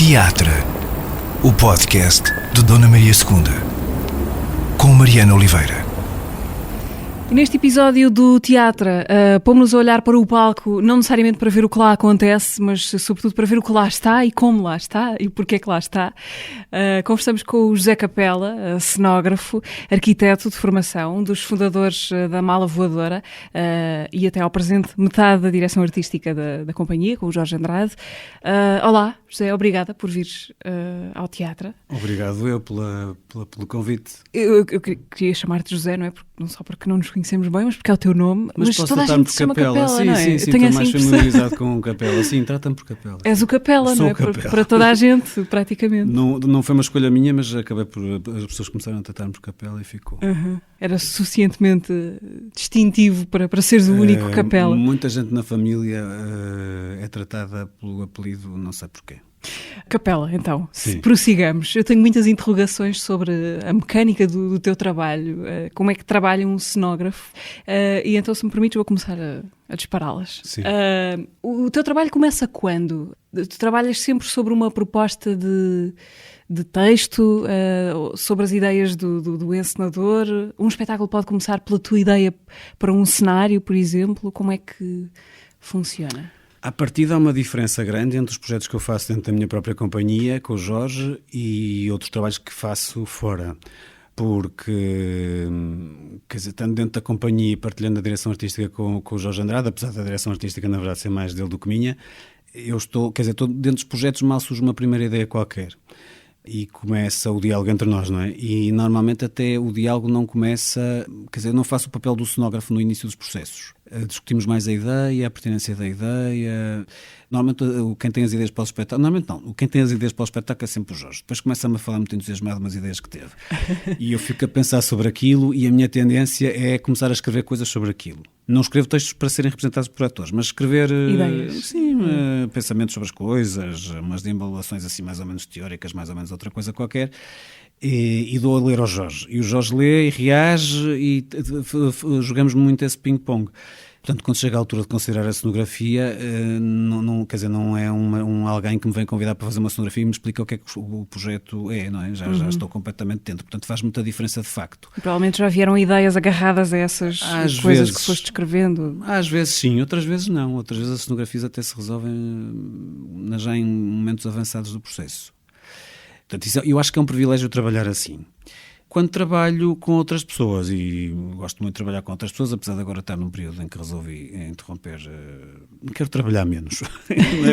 Teatro, o podcast de Dona Maria II, com Mariana Oliveira. E neste episódio do Teatro, pomos-nos a olhar para o palco, não necessariamente para ver o que lá acontece, mas sobretudo para ver o que lá está e como lá está e porquê que lá está. Conversamos com o José Capela, cenógrafo, arquiteto de formação, um dos fundadores da Mala Voadora e até ao presente metade da direção artística da companhia, com o Jorge Andrade. Olá, José, obrigada por vires ao teatro. Obrigado eu pelo convite. Eu queria chamar-te José, não é? Não só porque não nos conhecemos bem, mas porque é o teu nome. Mas posso toda a gente se chama Capela, sim, não é? Sim, estou mais familiarizado com o Capela. Sim, trata-me por Capela. És o Capela, não é? Para toda a gente, praticamente. Não foi uma escolha minha, mas acabei por... As pessoas começaram a tratar-me por Capela e ficou. Era suficientemente distintivo para seres o único Capela. Muita gente na família é tratada pelo apelido, não sei porquê. Capela, então, se prossigamos. Eu tenho muitas interrogações sobre a mecânica do teu trabalho, como é que trabalha um cenógrafo, e então, se me permites, vou começar a dispará-las. O teu trabalho começa quando? Tu trabalhas sempre sobre uma proposta de texto, sobre as ideias do encenador? Um espetáculo pode começar pela tua ideia para um cenário, por exemplo? Como é que funciona? À partida há uma diferença grande entre os projetos que eu faço dentro da minha própria companhia, com o Jorge, e outros trabalhos que faço fora. Porque, quer dizer, estando dentro da companhia e partilhando a direção artística com o Jorge Andrade, apesar da direção artística, na verdade, ser mais dele do que minha, estou dentro dos projetos, mal surge uma primeira ideia qualquer. E começa o diálogo entre nós, não é? E normalmente até o diálogo não começa... Quer dizer, eu não faço o papel do cenógrafo no início dos processos. Discutimos mais a ideia, a pertinência da ideia... Normalmente quem tem as ideias para o espetáculo... Normalmente não. Quem tem as ideias para o espetáculo é sempre o Jorge. Depois começa-me a falar muito entusiasmado de umas ideias que teve. E eu fico a pensar sobre aquilo e a minha tendência é começar a escrever coisas sobre aquilo. Não escrevo textos para serem representados por atores, mas escrever ideias. Pensamentos sobre as coisas, umas deambulações assim mais ou menos teóricas, mais ou menos outra coisa qualquer, e dou a ler ao Jorge. E o Jorge lê e reage e jogamos muito esse ping-pong. Portanto, quando chega a altura de considerar a cenografia, quer dizer, não é alguém que me vem convidar para fazer uma cenografia e me explica o que é que o projeto é, não é? Já estou completamente dentro, portanto faz muita diferença de facto. E provavelmente já vieram ideias agarradas a essas coisas que foste escrevendo. Às vezes sim, outras vezes não. Outras vezes as cenografias até se resolvem já em momentos avançados do processo. Portanto, eu acho que é um privilégio trabalhar assim. Quando trabalho com outras pessoas, e gosto muito de trabalhar com outras pessoas, apesar de agora estar num período em que resolvi interromper, quero trabalhar menos.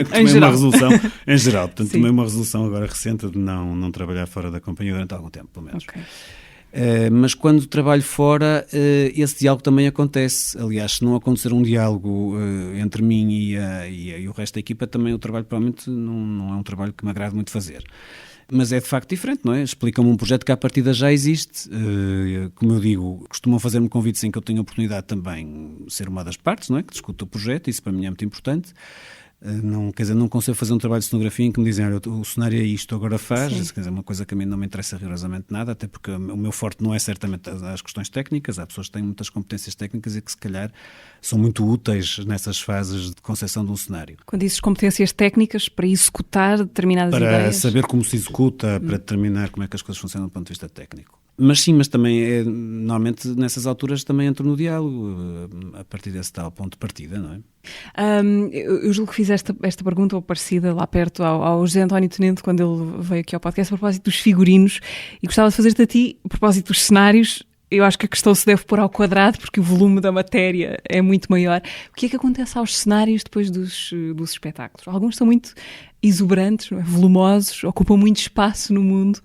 Tomei uma resolução, em geral, portanto tomei uma resolução agora recente de não trabalhar fora da companhia durante algum tempo, pelo menos. Okay. Mas quando trabalho fora, esse diálogo também acontece. Aliás, se não acontecer um diálogo entre mim e o resto da equipa, também o trabalho provavelmente não é um trabalho que me agrada muito fazer. Mas é de facto diferente, não é? Explica-me um projeto que à partida já existe. Como eu digo, costumam fazer-me convites em que eu tenho a oportunidade também de ser uma das partes, não é? Que discuto o projeto, isso para mim é muito importante. Quer dizer, não consigo fazer um trabalho de cenografia em que me dizem, olha, o cenário é isto, agora faz. Quer dizer, uma coisa que a mim não me interessa rigorosamente nada, até porque o meu forte não é certamente as questões técnicas. Há pessoas que têm muitas competências técnicas e que se calhar são muito úteis nessas fases de concepção de um cenário. Quando dizes competências técnicas para executar determinadas ideias? Para saber como se executa, para determinar como é que as coisas funcionam do ponto de vista técnico. Mas também normalmente nessas alturas também entro no diálogo, a partir desse tal ponto de partida, não é? Eu julgo que fiz esta pergunta ou parecida lá perto ao José António Tenente quando ele veio aqui ao podcast a propósito dos figurinos, e gostava de fazer-te a ti a propósito dos cenários. Eu acho que a questão se deve pôr ao quadrado porque o volume da matéria é muito maior. O que é que acontece aos cenários depois dos espetáculos? Alguns são muito exuberantes, não é? Volumosos, ocupam muito espaço no mundo.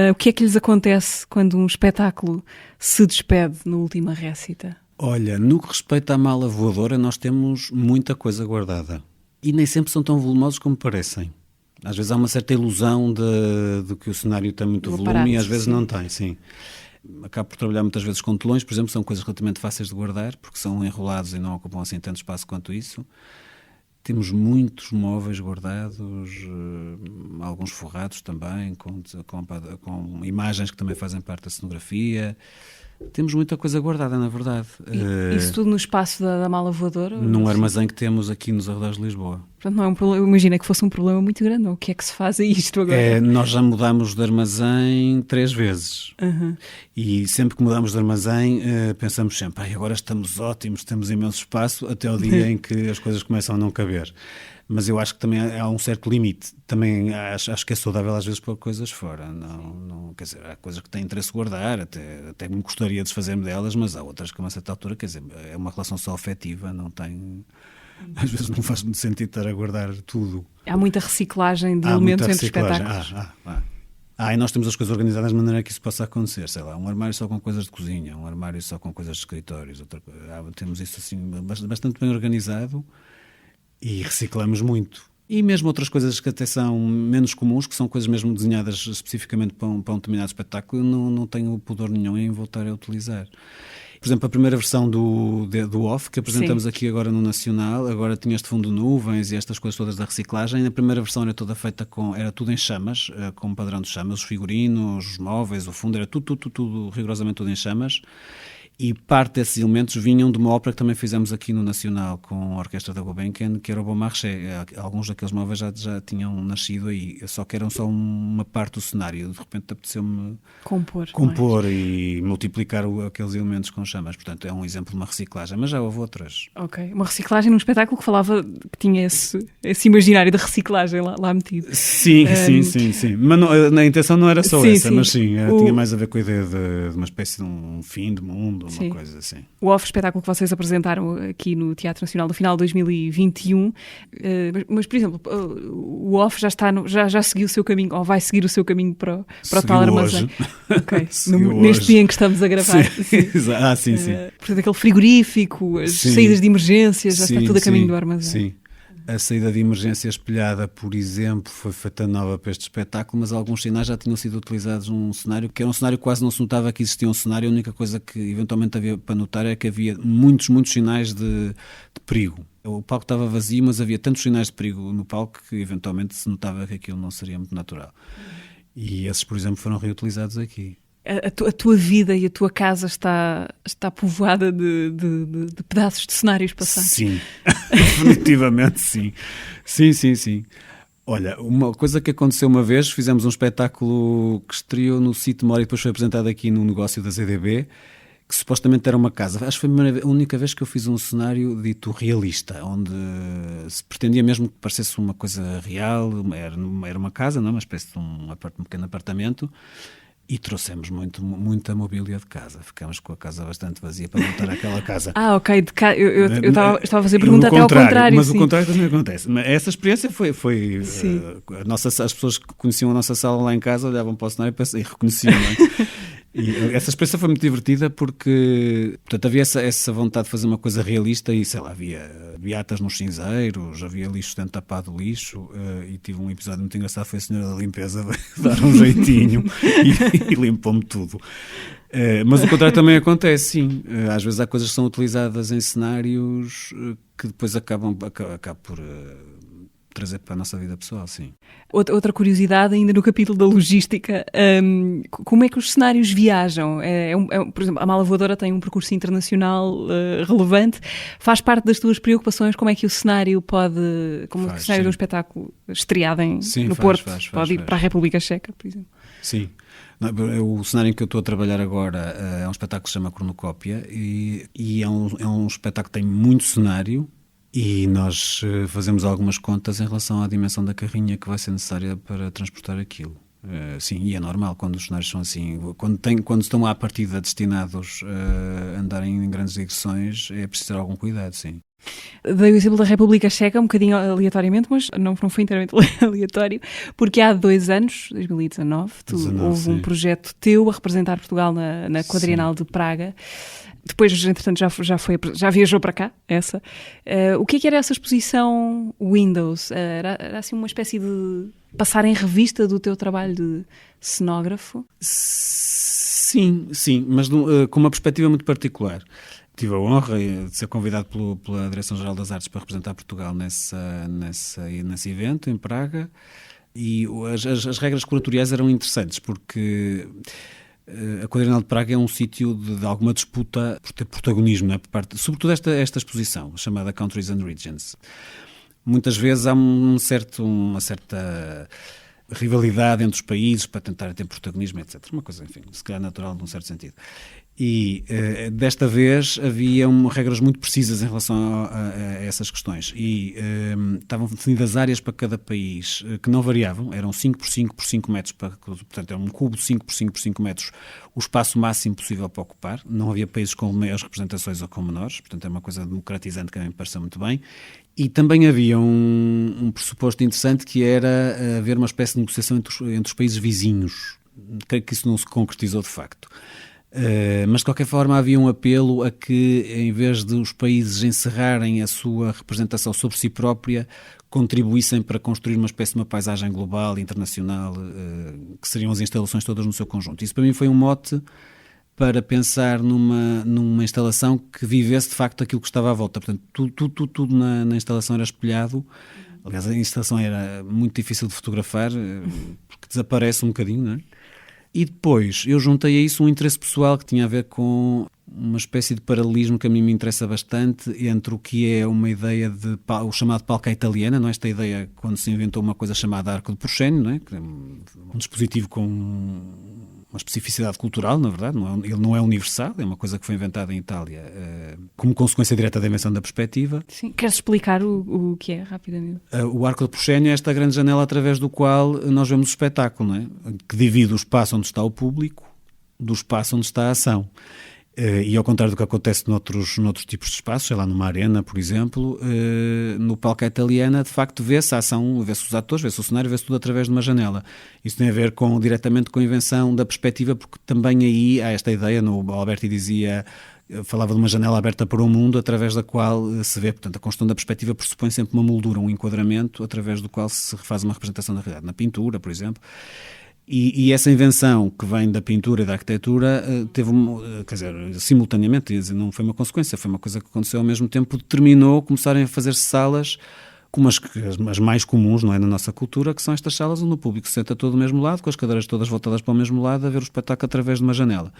O que é que lhes acontece quando um espetáculo se despede na última récita? Olha, no que respeita à Mala Voadora, nós temos muita coisa guardada. E nem sempre são tão volumosos como parecem. Às vezes há uma certa ilusão de que o cenário tem muito volume e às vezes não tem, sim. Acabo por trabalhar muitas vezes com telões, por exemplo, são coisas relativamente fáceis de guardar, porque são enrolados e não ocupam assim tanto espaço quanto isso. Temos muitos móveis guardados, alguns forrados também, com imagens que também fazem parte da cenografia. Temos muita coisa guardada, na verdade. Isso tudo no espaço da mala voadora? Num armazém que temos aqui nos arredores de Lisboa. Portanto, não é um problema. Imagina que fosse um problema muito grande. O que é que se faz a isto agora? Nós já mudámos de armazém 3 vezes. Uhum. E sempre que mudamos de armazém, pensamos sempre, agora estamos ótimos, temos imenso espaço, até o dia em que as coisas começam a não caber. Mas eu acho que também há um certo limite. Também acho que é saudável às vezes pôr coisas fora. Não, quer dizer, há coisas que têm interesse guardar, até me gostaria de desfazer-me delas, mas há outras que a uma certa altura, quer dizer, é uma relação só afetiva, não tem... Às vezes não faz muito sentido estar a guardar tudo. Há muita reciclagem de elementos entre espetáculos. E nós temos as coisas organizadas de maneira que isso possa acontecer. Sei lá, um armário só com coisas de cozinha, um armário só com coisas de escritórios. Temos isso assim bastante bem organizado. E reciclamos muito. E mesmo outras coisas que até são menos comuns, que são coisas mesmo desenhadas especificamente para um determinado espetáculo, não tenho pudor nenhum em voltar a utilizar. Por exemplo, a primeira versão do Off, que apresentamos aqui agora no Nacional, agora tinha este fundo de nuvens e estas coisas todas da reciclagem. A primeira versão era toda feita era tudo em chamas, com um padrão de chamas, os figurinos, os móveis, o fundo, era tudo rigorosamente tudo em chamas. E parte desses elementos vinham de uma ópera que também fizemos aqui no Nacional com a Orquestra da Gulbenkian, que era o Bon Marché. Alguns daqueles móveis já tinham nascido aí, só que eram só uma parte do cenário. De repente apeteceu-me compor e multiplicar aqueles elementos com chamas. Portanto, é um exemplo de uma reciclagem, mas já houve outras. Ok, uma reciclagem num espetáculo que falava que tinha esse imaginário da reciclagem lá metido. Sim. Mas a intenção não era só essa, mas tinha mais a ver com a ideia de uma espécie de um fim de mundo. Uma coisa assim. O Off, espetáculo que vocês apresentaram aqui no Teatro Nacional no final de 2021, mas por exemplo, o Off já seguiu o seu caminho, ou vai seguir o seu caminho para o tal armazém. Okay. Neste dia em que estamos a gravar. Sim. Portanto, aquele frigorífico, as saídas de emergência, já está tudo a caminho do armazém. Sim. A saída de emergência espelhada, por exemplo, foi feita nova para este espetáculo, mas alguns sinais já tinham sido utilizados num cenário, que era um cenário que quase não se notava que existia um cenário. A única coisa que eventualmente havia para notar é que havia muitos sinais de perigo. O palco estava vazio, mas havia tantos sinais de perigo no palco que eventualmente se notava que aquilo não seria muito natural. E esses, por exemplo, foram reutilizados aqui. A tua vida e a tua casa está povoada de pedaços de cenários passados. Sim, definitivamente sim. Sim. Olha, uma coisa que aconteceu uma vez, fizemos um espetáculo que estreou no Sítio Mora e depois foi apresentado aqui no negócio da ZDB, que supostamente era uma casa. Acho que foi a única vez que eu fiz um cenário dito realista, onde se pretendia mesmo que parecesse uma coisa real, era uma casa, não? Uma espécie de um pequeno apartamento. E trouxemos muita mobília de casa. Ficámos com a casa bastante vazia para montar aquela casa. Ok. Eu estava a fazer pergunta até ao contrário. Mas o contrário também acontece. Mas essa experiência foi as pessoas que conheciam a nossa sala lá em casa olhavam para o cenário e reconheciam. Não é? E essa experiência foi muito divertida porque, portanto, havia essa vontade de fazer uma coisa realista e, sei lá, havia beatas nos cinzeiros, havia lixo dentro tapado do lixo, e tive um episódio muito engraçado, foi a senhora da limpeza dar um jeitinho e limpou-me tudo. Mas o contrário também acontece, sim. Às vezes há coisas que são utilizadas em cenários que depois acabam por trazer para a nossa vida pessoal, sim. Outra curiosidade, ainda no capítulo da logística, como é que os cenários viajam? Por exemplo, a Mala Voadora tem um percurso internacional relevante. Faz parte das tuas preocupações como é que o cenário pode, o cenário de um espetáculo estreado no Porto, pode ir para a República Checa, por exemplo? Sim. O cenário em que eu estou a trabalhar agora é um espetáculo que se chama Cornucópia e é um espetáculo que tem muito cenário. E nós fazemos algumas contas em relação à dimensão da carrinha que vai ser necessária para transportar aquilo. Sim, e é normal quando os cenários são assim. Quando estão à partida destinados a andarem em grandes digressões, é preciso ter algum cuidado, sim. Dei o exemplo da República Checa, um bocadinho aleatoriamente, mas não foi inteiramente aleatório, porque há 2 anos, 2019, houve um projeto teu a representar Portugal na Quadrienal de Praga. Depois, entretanto, já viajou para cá, essa. O que era essa exposição Windows? Era assim uma espécie de passar em revista do teu trabalho de cenógrafo? Sim, mas com uma perspectiva muito particular. Tive a honra de ser convidado pela Direção-Geral das Artes para representar Portugal nesse evento em Praga, e as regras curatoriais eram interessantes porque A Quadrienal de Praga é um sítio de alguma disputa por ter protagonismo, não é? Por parte, sobretudo esta exposição, chamada Countries and Regions. Muitas vezes há uma certa rivalidade entre os países para tentar ter protagonismo, etc. Uma coisa, enfim, se calhar natural num certo sentido. E desta vez havia regras muito precisas em relação a essas questões e estavam definidas áreas para cada país que não variavam, eram 5 por 5 por 5 metros, portanto era um cubo de 5 por 5 por 5 metros, o espaço máximo possível para ocupar. Não havia países com maiores representações ou com menores, portanto é uma coisa democratizante que a mim me pareceu muito bem. E também havia um pressuposto interessante, que era haver uma espécie de negociação entre os países vizinhos. Creio que isso não se concretizou de facto. Mas de qualquer forma havia um apelo a que, em vez de os países encerrarem a sua representação sobre si própria, contribuíssem para construir uma espécie de uma paisagem global, internacional, que seriam as instalações todas no seu conjunto. Isso para mim foi um mote para pensar numa instalação que vivesse de facto aquilo que estava à volta. Portanto, tudo na instalação era espelhado. Aliás, a instalação era muito difícil de fotografar, porque desaparece um bocadinho, não é? E depois eu juntei a isso um interesse pessoal que tinha a ver com uma espécie de paralelismo que a mim me interessa bastante entre o que é uma ideia o chamado palco à italiana, não é? Esta ideia quando se inventou uma coisa chamada arco de Proscenio, não é? Que é um dispositivo com uma especificidade cultural, na verdade, ele não é universal, é uma coisa que foi inventada em Itália como consequência direta da invenção da perspectiva. Sim, queres explicar o que é, rapidamente? O arco de Proscenio é esta grande janela através do qual nós vemos o espetáculo, não é? Que divide o espaço onde está o público do espaço onde está a ação. E ao contrário do que acontece noutros tipos de espaços, sei lá, numa arena, por exemplo, no palco à italiana, de facto, vê-se a ação, vê-se os atores, vê-se o cenário, vê-se tudo através de uma janela. Isso tem a ver diretamente com a invenção da perspectiva, porque também aí há esta ideia, o Alberti falava de uma janela aberta para o mundo, através da qual se vê, portanto, a construção da perspectiva pressupõe sempre uma moldura, um enquadramento, através do qual se faz uma representação da realidade. Na pintura, por exemplo. E essa invenção que vem da pintura e da arquitetura teve, quer dizer, simultaneamente, não foi uma consequência, foi uma coisa que aconteceu ao mesmo tempo, determinou começarem a fazer-se salas como as mais comuns, não é, na nossa cultura, que são estas salas onde o público se senta todo do mesmo lado, com as cadeiras todas voltadas para o mesmo lado, a ver o espetáculo através de uma janela.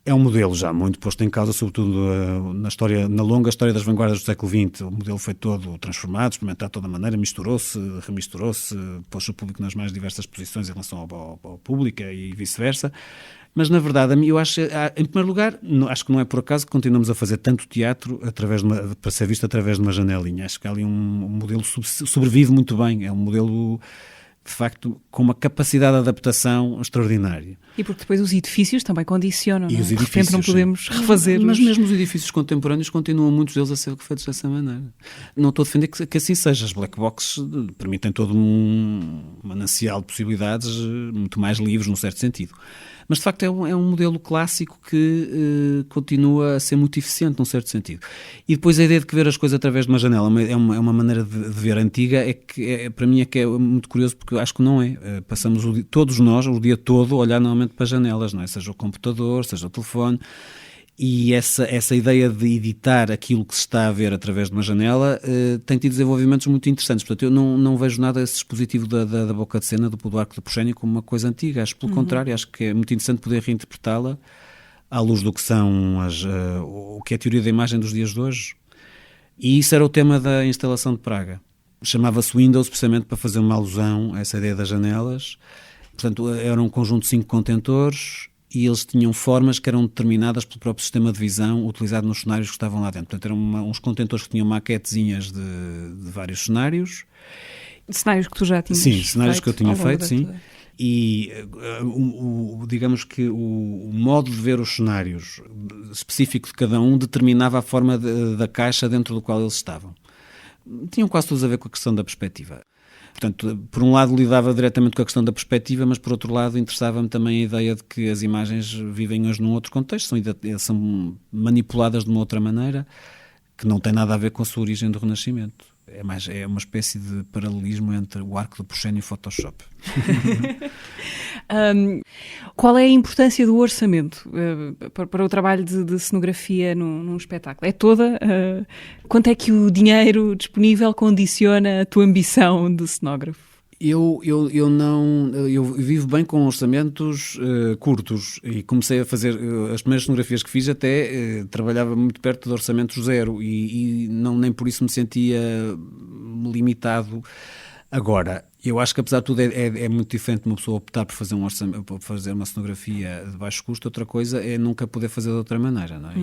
É um modelo já muito posto em causa, sobretudo na longa história das vanguardas do século XX. O modelo foi todo transformado, experimentado de toda maneira, misturou-se, remisturou-se, pôs o público nas mais diversas posições em relação ao público e vice-versa. Mas, na verdade, eu acho, em primeiro lugar, acho que não é por acaso que continuamos a fazer tanto teatro para ser visto através de uma janelinha. Acho que ali um modelo sobrevive muito bem. É um modelo, de facto, com uma capacidade de adaptação extraordinária. E porque depois os edifícios também condicionam, e não é? Os De edifícios, repente não podemos refazer. Mas mesmo os edifícios contemporâneos continuam muitos deles a ser feitos dessa maneira. Não estou a defender que assim seja. As black boxes permitem todo um manancial de possibilidades muito mais livres, num certo sentido. Mas, de facto, é um modelo clássico que continua a ser muito eficiente, num certo sentido. E depois a ideia de que ver as coisas através de uma janela é uma maneira de ver antiga, para mim é muito curioso, porque eu acho que não é. Passamos todos nós, o dia todo, a olhar normalmente para janelas, não é? Seja o computador, seja o telefone. E essa ideia de editar aquilo que se está a ver através de uma janela tem tido desenvolvimentos muito interessantes. Portanto, eu não vejo nada esse dispositivo da boca de cena, do arco de Proscenio, como uma coisa antiga. Acho pelo contrário, acho que é muito interessante poder reinterpretá-la à luz do que são o que é a teoria da imagem dos dias de hoje. E isso era o tema da instalação de Praga. Chamava-se Windows precisamente para fazer uma alusão a essa ideia das janelas. Portanto, era um conjunto de 5 contentores e eles tinham formas que eram determinadas pelo próprio sistema de visão utilizado nos cenários que estavam lá dentro. Portanto, eram uns contentores que tinham maquetezinhas de vários cenários. Cenários que tu já tinhas feito? Sim, cenários que eu tinha feito, sim. Toda. E digamos que o modo de ver os cenários específico de cada um determinava a forma da caixa dentro do qual eles estavam. Tinham quase todos a ver com a questão da perspectiva. Portanto, por um lado lidava diretamente com a questão da perspectiva, mas por outro lado interessava-me também a ideia de que as imagens vivem hoje num outro contexto, são manipuladas de uma outra maneira que não tem nada a ver com a sua origem do Renascimento. É uma espécie de paralelismo entre o arco de Proscenio e o Photoshop. Qual é a importância do orçamento para o trabalho de cenografia num espetáculo? É toda? Quanto é que o dinheiro disponível condiciona a tua ambição de cenógrafo? Eu vivo bem com orçamentos curtos e comecei a fazer as primeiras cenografias que fiz até trabalhava muito perto de orçamentos zero e não, nem por isso me sentia limitado. Agora, eu acho que apesar de tudo é muito diferente uma pessoa optar por fazer por fazer uma cenografia de baixo custo, outra coisa é nunca poder fazer de outra maneira, não é?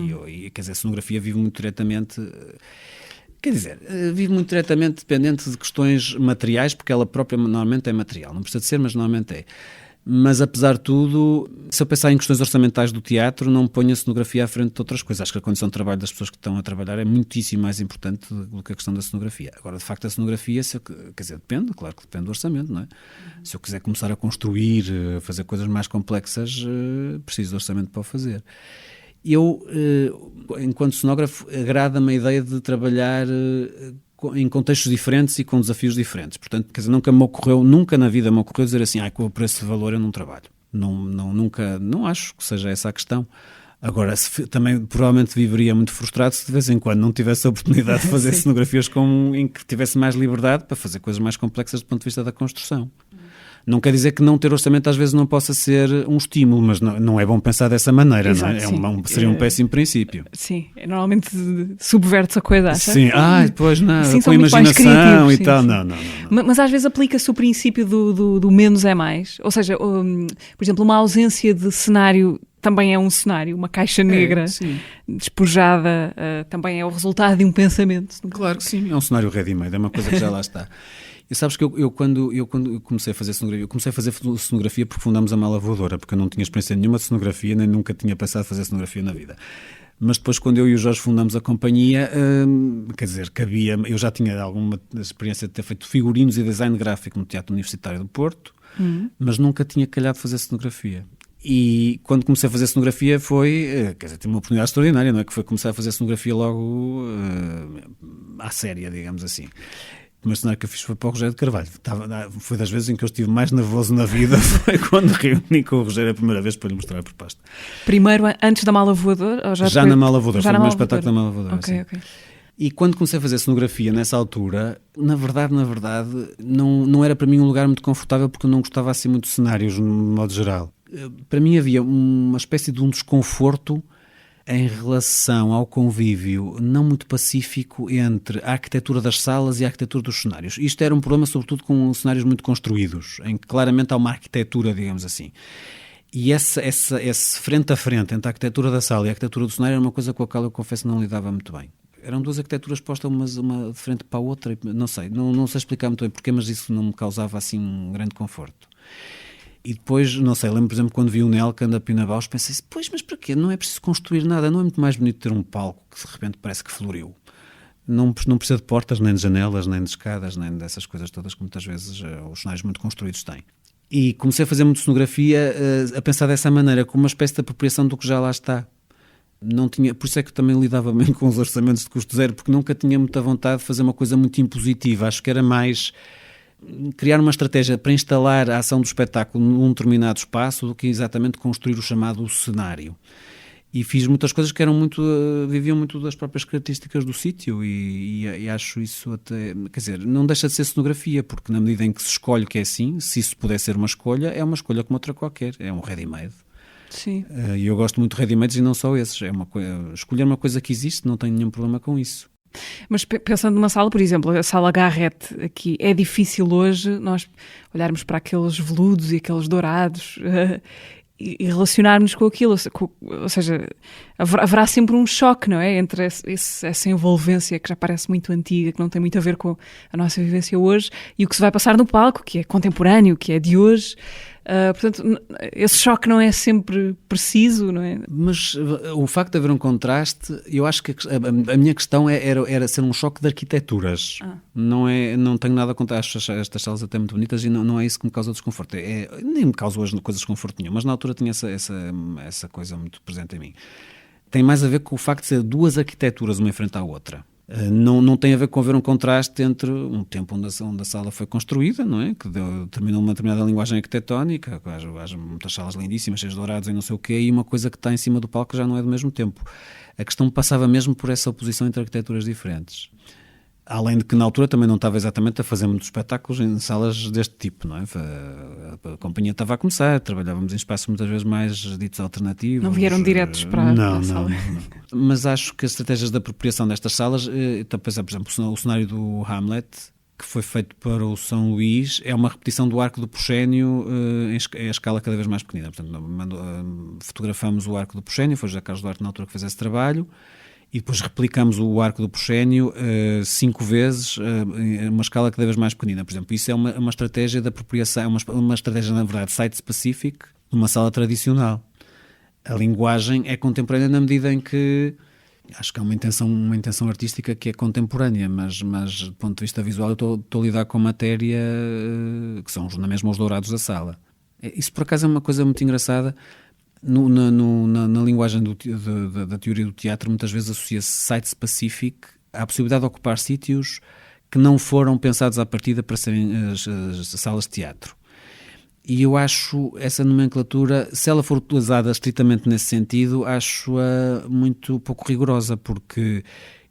Quer dizer, a cenografia vive muito diretamente... Quer dizer, vive muito diretamente dependente de questões materiais, porque ela própria normalmente é material. Não precisa de ser, mas normalmente é. Mas, apesar de tudo, se eu pensar em questões orçamentais do teatro, não ponho a cenografia à frente de outras coisas. Acho que a condição de trabalho das pessoas que estão a trabalhar é muitíssimo mais importante do que a questão da cenografia. Agora, de facto, a cenografia, quer dizer, depende, claro que depende do orçamento, não é? Se eu quiser começar a construir, a fazer coisas mais complexas, preciso de orçamento para o fazer. Eu, enquanto cenógrafo, agrada-me a ideia de trabalhar em contextos diferentes e com desafios diferentes. Portanto, quer dizer, nunca na vida me ocorreu dizer assim, por esse valor eu não trabalho. Não acho que seja essa a questão. Agora, também provavelmente viveria muito frustrado se de vez em quando não tivesse a oportunidade de fazer cenografias em que tivesse mais liberdade para fazer coisas mais complexas do ponto de vista da construção. Não quer dizer que não ter orçamento às vezes não possa ser um estímulo, mas não é bom pensar dessa maneira. Exato, não é? Seria um péssimo princípio. Sim, normalmente subverte-se a coisa, acha? Sim, depois não, sim, com imaginação e sim, tal. sim. Não. Mas às vezes aplica-se o princípio do menos é mais. Ou seja, por exemplo, uma ausência de cenário também é um cenário, uma caixa negra despojada, também é o resultado de um pensamento. Claro que sim, é um cenário ready-made, é uma coisa que já lá está. E sabes que eu quando comecei a fazer cenografia, cenografia porque fundámos a Mala Voadora, porque eu não tinha experiência nenhuma de cenografia, nem nunca tinha pensado fazer cenografia na vida. Mas depois, quando eu e o Jorge fundamos a companhia, quer dizer, eu já tinha alguma experiência de ter feito figurinos e design gráfico no Teatro Universitário do Porto, mas nunca tinha calhado fazer cenografia. E quando comecei a fazer cenografia tive uma oportunidade extraordinária, não é? Que foi começar a fazer cenografia logo à séria, digamos assim. O primeiro cenário que eu fiz foi para o Rogério de Carvalho. Foi das vezes em que eu estive mais nervoso na vida, foi quando reuni com o Rogério a primeira vez para lhe mostrar a proposta. Primeiro, antes da Mala Voadora? Ou já na Mala Voadora, foi o primeiro espetáculo da Mala Voadora. Ok. E quando comecei a fazer cenografia nessa altura, na verdade, não era para mim um lugar muito confortável porque eu não gostava assim muito de cenários, no modo geral. Para mim havia uma espécie de um desconforto em relação ao convívio não muito pacífico entre a arquitetura das salas e a arquitetura dos cenários. Isto era um problema sobretudo com cenários muito construídos, em que claramente há uma arquitetura, digamos assim. E esse frente a frente entre a arquitetura da sala e a arquitetura do cenário era uma coisa com a qual eu confesso não lidava muito bem. Eram duas arquiteturas postas uma de frente para a outra, não sei explicar muito bem porquê, mas isso não me causava assim um grande conforto. E depois, não sei, lembro por exemplo quando vi o Nelka da Pina Bausch, pensei assim, mas para quê? Não é preciso construir nada, não é muito mais bonito ter um palco que de repente parece que floriu. Não precisa de portas, nem de janelas, nem de escadas, nem dessas coisas todas que muitas vezes os cenários muito construídos têm. E comecei a fazer muito cenografia a pensar dessa maneira, como uma espécie de apropriação do que já lá está. Por isso é que também lidava bem com os orçamentos de custo zero, porque nunca tinha muita vontade de fazer uma coisa muito impositiva. Acho que era mais criar uma estratégia para instalar a ação do espetáculo num determinado espaço do que exatamente construir o chamado cenário. E fiz muitas coisas que viviam muito das próprias características do sítio e acho isso até... Quer dizer, não deixa de ser cenografia, porque na medida em que se escolhe que é assim, se isso puder ser uma escolha, é uma escolha como outra qualquer, é um ready-made. Sim. E eu gosto muito de ready-mades e não só esses. Escolher uma coisa que existe, não tenho nenhum problema com isso. Mas pensando numa sala, por exemplo, a sala Garrett aqui, é difícil hoje nós olharmos para aqueles veludos e aqueles dourados e relacionarmos com aquilo, ou seja, haverá sempre um choque, não é? Entre essa envolvência que já parece muito antiga, que não tem muito a ver com a nossa vivência hoje, e o que se vai passar no palco, que é contemporâneo, que é de hoje. Portanto, esse choque não é sempre preciso, não é? Mas o facto de haver um contraste, eu acho que a minha questão era ser um choque de arquiteturas. Não tenho nada contra, acho estas salas até muito bonitas e não é isso que me causa desconforto. Nem me causa hoje coisas de desconforto nenhum, mas na altura tinha essa coisa muito presente em mim. Tem mais a ver com o facto de ser duas arquiteturas uma em frente à outra. Não tem a ver com haver um contraste entre um tempo onde a sala foi construída, não é? Que terminou uma determinada linguagem arquitetónica, há muitas salas lindíssimas, cheias de dourados e não sei o quê, e uma coisa que está em cima do palco já não é do mesmo tempo. A questão passava mesmo por essa oposição entre arquiteturas diferentes. Além de que na altura também não estava exatamente a fazer muitos espetáculos em salas deste tipo, não é? A companhia estava a começar, trabalhávamos em espaços muitas vezes mais ditos alternativos. Não vieram diretos para a sala. Não. Mas acho que as estratégias de apropriação destas salas, então, por exemplo, o cenário do Hamlet, que foi feito para o São Luís, é uma repetição do Arco do Prochénio em escala cada vez mais pequenina. Portanto, fotografamos o Arco do Prochénio, foi José Carlos Duarte na altura que fez esse trabalho, e depois replicamos o Arco do Prochénio 5 vezes em uma escala cada vez mais pequenina. Por exemplo, isso é uma estratégia de apropriação, uma estratégia, na verdade, site-specific numa sala tradicional. A linguagem é contemporânea na medida em que acho que há uma intenção artística que é contemporânea, mas do ponto de vista visual eu estou a lidar com matéria que são na mesma os dourados da sala. Isso por acaso é uma coisa muito engraçada. Na linguagem da teoria do teatro, muitas vezes associa-se site-specific à possibilidade de ocupar sítios que não foram pensados à partida para serem as salas de teatro. E eu acho essa nomenclatura, se ela for utilizada estritamente nesse sentido, acho-a muito pouco rigorosa, porque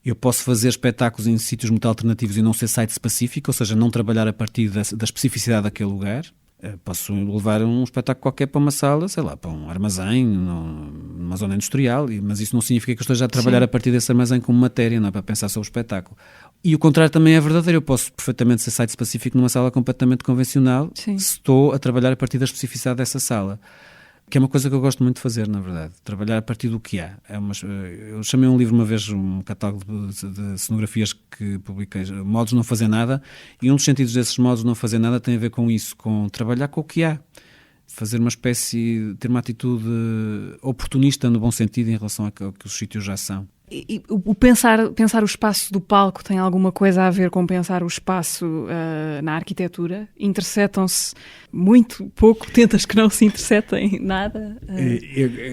eu posso fazer espetáculos em sítios muito alternativos e não ser site-specific, ou seja, não trabalhar a partir da especificidade daquele lugar. Posso levar um espetáculo qualquer para uma sala, sei lá, para um armazém, numa zona industrial, mas isso não significa que eu esteja a trabalhar a partir desse armazém como matéria, não é para pensar sobre o espetáculo. E o contrário também é verdadeiro, eu posso perfeitamente ser site-específico numa sala completamente convencional, se estou a trabalhar a partir da especificidade dessa sala. Que é uma coisa que eu gosto muito de fazer, na verdade, trabalhar a partir do que há. Eu chamei um livro uma vez, um catálogo de cenografias que publiquei, modos de não fazer nada, e um dos sentidos desses modos de não fazer nada tem a ver com isso, com trabalhar com o que há. Fazer uma espécie, ter uma atitude oportunista no bom sentido em relação ao que os sítios já são. E o pensar o espaço do palco tem alguma coisa a ver com pensar o espaço na arquitetura? Intersetam-se muito pouco? Tentas que não se intersetem nada?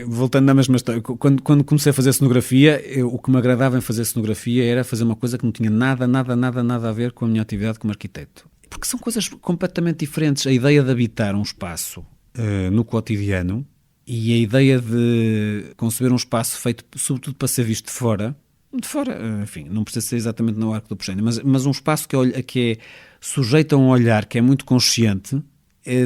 Voltando à mesma história, quando comecei a fazer cenografia, o que me agradava em fazer cenografia era fazer uma coisa que não tinha nada a ver com a minha atividade como arquiteto. Porque são coisas completamente diferentes. A ideia de habitar um espaço no cotidiano e a ideia de conceber um espaço feito sobretudo para ser visto de fora, enfim, não precisa ser exatamente no Arco do Prochénio, mas um espaço que é sujeito a um olhar que é muito consciente,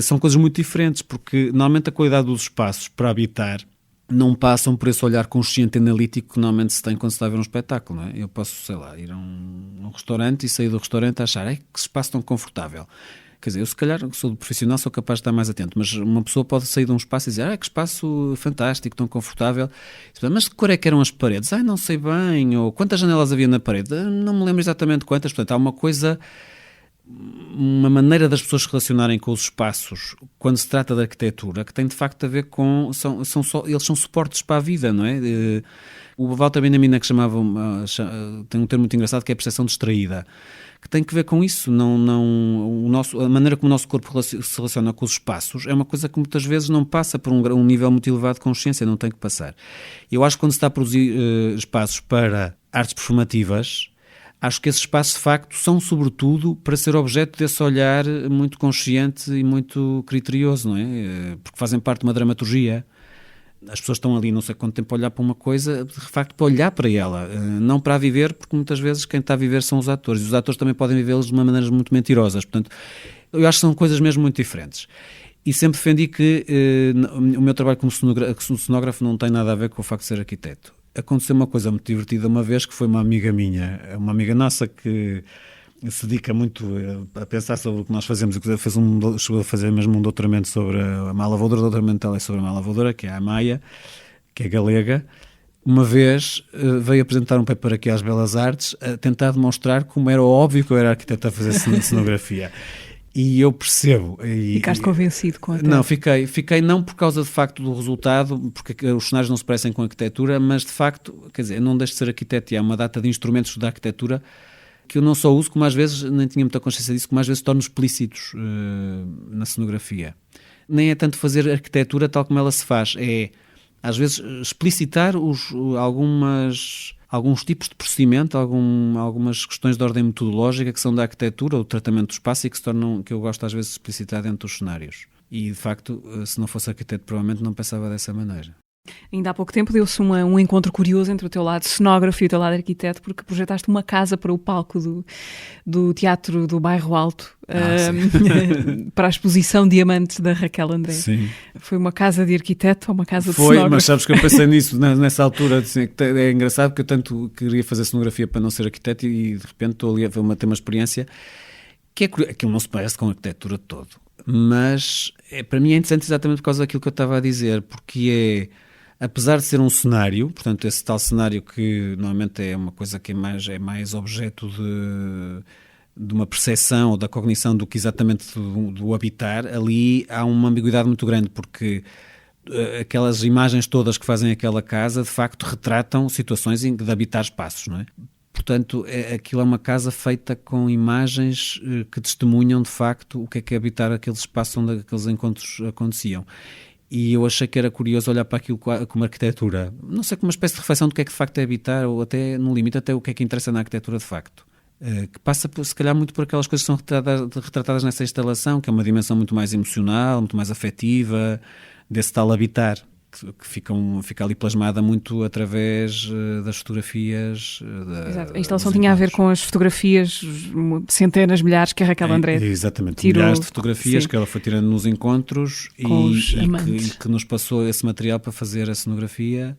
são coisas muito diferentes, porque normalmente a qualidade dos espaços para habitar não passam por esse olhar consciente e analítico que normalmente se tem quando se está a ver um espetáculo, não é? Eu posso, sei lá, ir a um restaurante e sair do restaurante a achar, que espaço tão confortável. Quer dizer, eu se calhar sou profissional, sou capaz de estar mais atento, mas uma pessoa pode sair de um espaço e dizer, que espaço fantástico, tão confortável. Mas de cor é que eram as paredes? Não sei bem. Ou quantas janelas havia na parede? Não me lembro exatamente quantas. Portanto, há uma maneira das pessoas se relacionarem com os espaços quando se trata de arquitetura que tem de facto a ver com, eles são suportes para a vida, não é? O Walter Benjamin que tem um termo muito engraçado que é a percepção distraída, que tem que ver com isso. A maneira como o nosso corpo se relaciona com os espaços é uma coisa que muitas vezes não passa por um nível muito elevado de consciência, não tem que passar. Eu acho que quando se está a produzir espaços para artes performativas, acho que esses espaços de facto são sobretudo para ser objeto desse olhar muito consciente e muito criterioso, não é? Porque fazem parte de uma dramaturgia. As pessoas estão ali não sei quanto tempo a olhar para uma coisa, de facto para olhar para ela, não para a viver, porque muitas vezes quem está a viver são os atores, e os atores também podem vivê-los de uma maneira muito mentirosas. Portanto, eu acho que são coisas mesmo muito diferentes. E sempre defendi que o meu trabalho como cenógrafo não tem nada a ver com o facto de ser arquiteto. Aconteceu uma coisa muito divertida uma vez, que foi uma amiga minha, uma amiga nossa que se dedica muito a pensar sobre o que nós fazemos, e chegou a fazer mesmo um doutoramento sobre a mala voadora. O doutoramento dela é sobre a mala voadora, que é a Maia, que é galega. Uma vez veio apresentar um paper aqui às Belas Artes a tentar demonstrar como era óbvio que eu era arquiteto a fazer cenografia. E eu percebo. Ficaste convencido com a Não, fiquei não por causa de facto do resultado, porque os cenários não se parecem com a arquitetura, mas de facto, quer dizer, eu não deixo de ser arquiteto e há uma data de instrumentos da arquitetura que eu não só uso, como às vezes, nem tinha muita consciência disso, como às vezes torno explícitos na cenografia. Nem é tanto fazer arquitetura tal como ela se faz, é às vezes explicitar alguns tipos de procedimento, algumas questões de ordem metodológica que são da arquitetura ou do tratamento do espaço e que eu gosto às vezes de explicitar dentro dos cenários. E de facto, se não fosse arquiteto, provavelmente não pensava dessa maneira. Ainda há pouco tempo deu-se um encontro curioso entre o teu lado cenógrafo e o teu lado arquiteto, porque projetaste uma casa para o palco do Teatro do Bairro Alto, para a exposição Diamantes da Raquel André. Sim. Foi uma casa de arquiteto ou uma casa de Foi, cenógrafo? mas sabes que eu pensei nisso nessa altura. Assim, é engraçado porque eu tanto queria fazer cenografia para não ser arquiteto e de repente estou ali a ter uma experiência que aquilo não se parece com a arquitetura de todo. Mas para mim é interessante exatamente por causa daquilo que eu estava a dizer, porque apesar de ser um cenário, portanto esse tal cenário que normalmente é uma coisa que é mais objeto de uma percepção ou da cognição do que exatamente do habitar, ali há uma ambiguidade muito grande, porque aquelas imagens todas que fazem aquela casa de facto retratam situações de habitar espaços, não é? Portanto, aquilo é uma casa feita com imagens que testemunham de facto o que é habitar aquele espaço onde aqueles encontros aconteciam. E eu achei que era curioso olhar para aquilo como arquitetura, não sei, como uma espécie de reflexão do que é que de facto é habitar, ou até, no limite, até o que é que interessa na arquitetura de facto. Que passa, se calhar, muito por aquelas coisas que são retratadas nessa instalação, que é uma dimensão muito mais emocional, muito mais afetiva, desse tal habitar, que fica ali plasmada muito através das fotografias. Exato. A instalação tinha a ver com as fotografias, centenas, milhares, que a Raquel André exatamente, tirou. Milhares de fotografias, sim, que ela foi tirando nos encontros e que nos passou esse material para fazer a cenografia.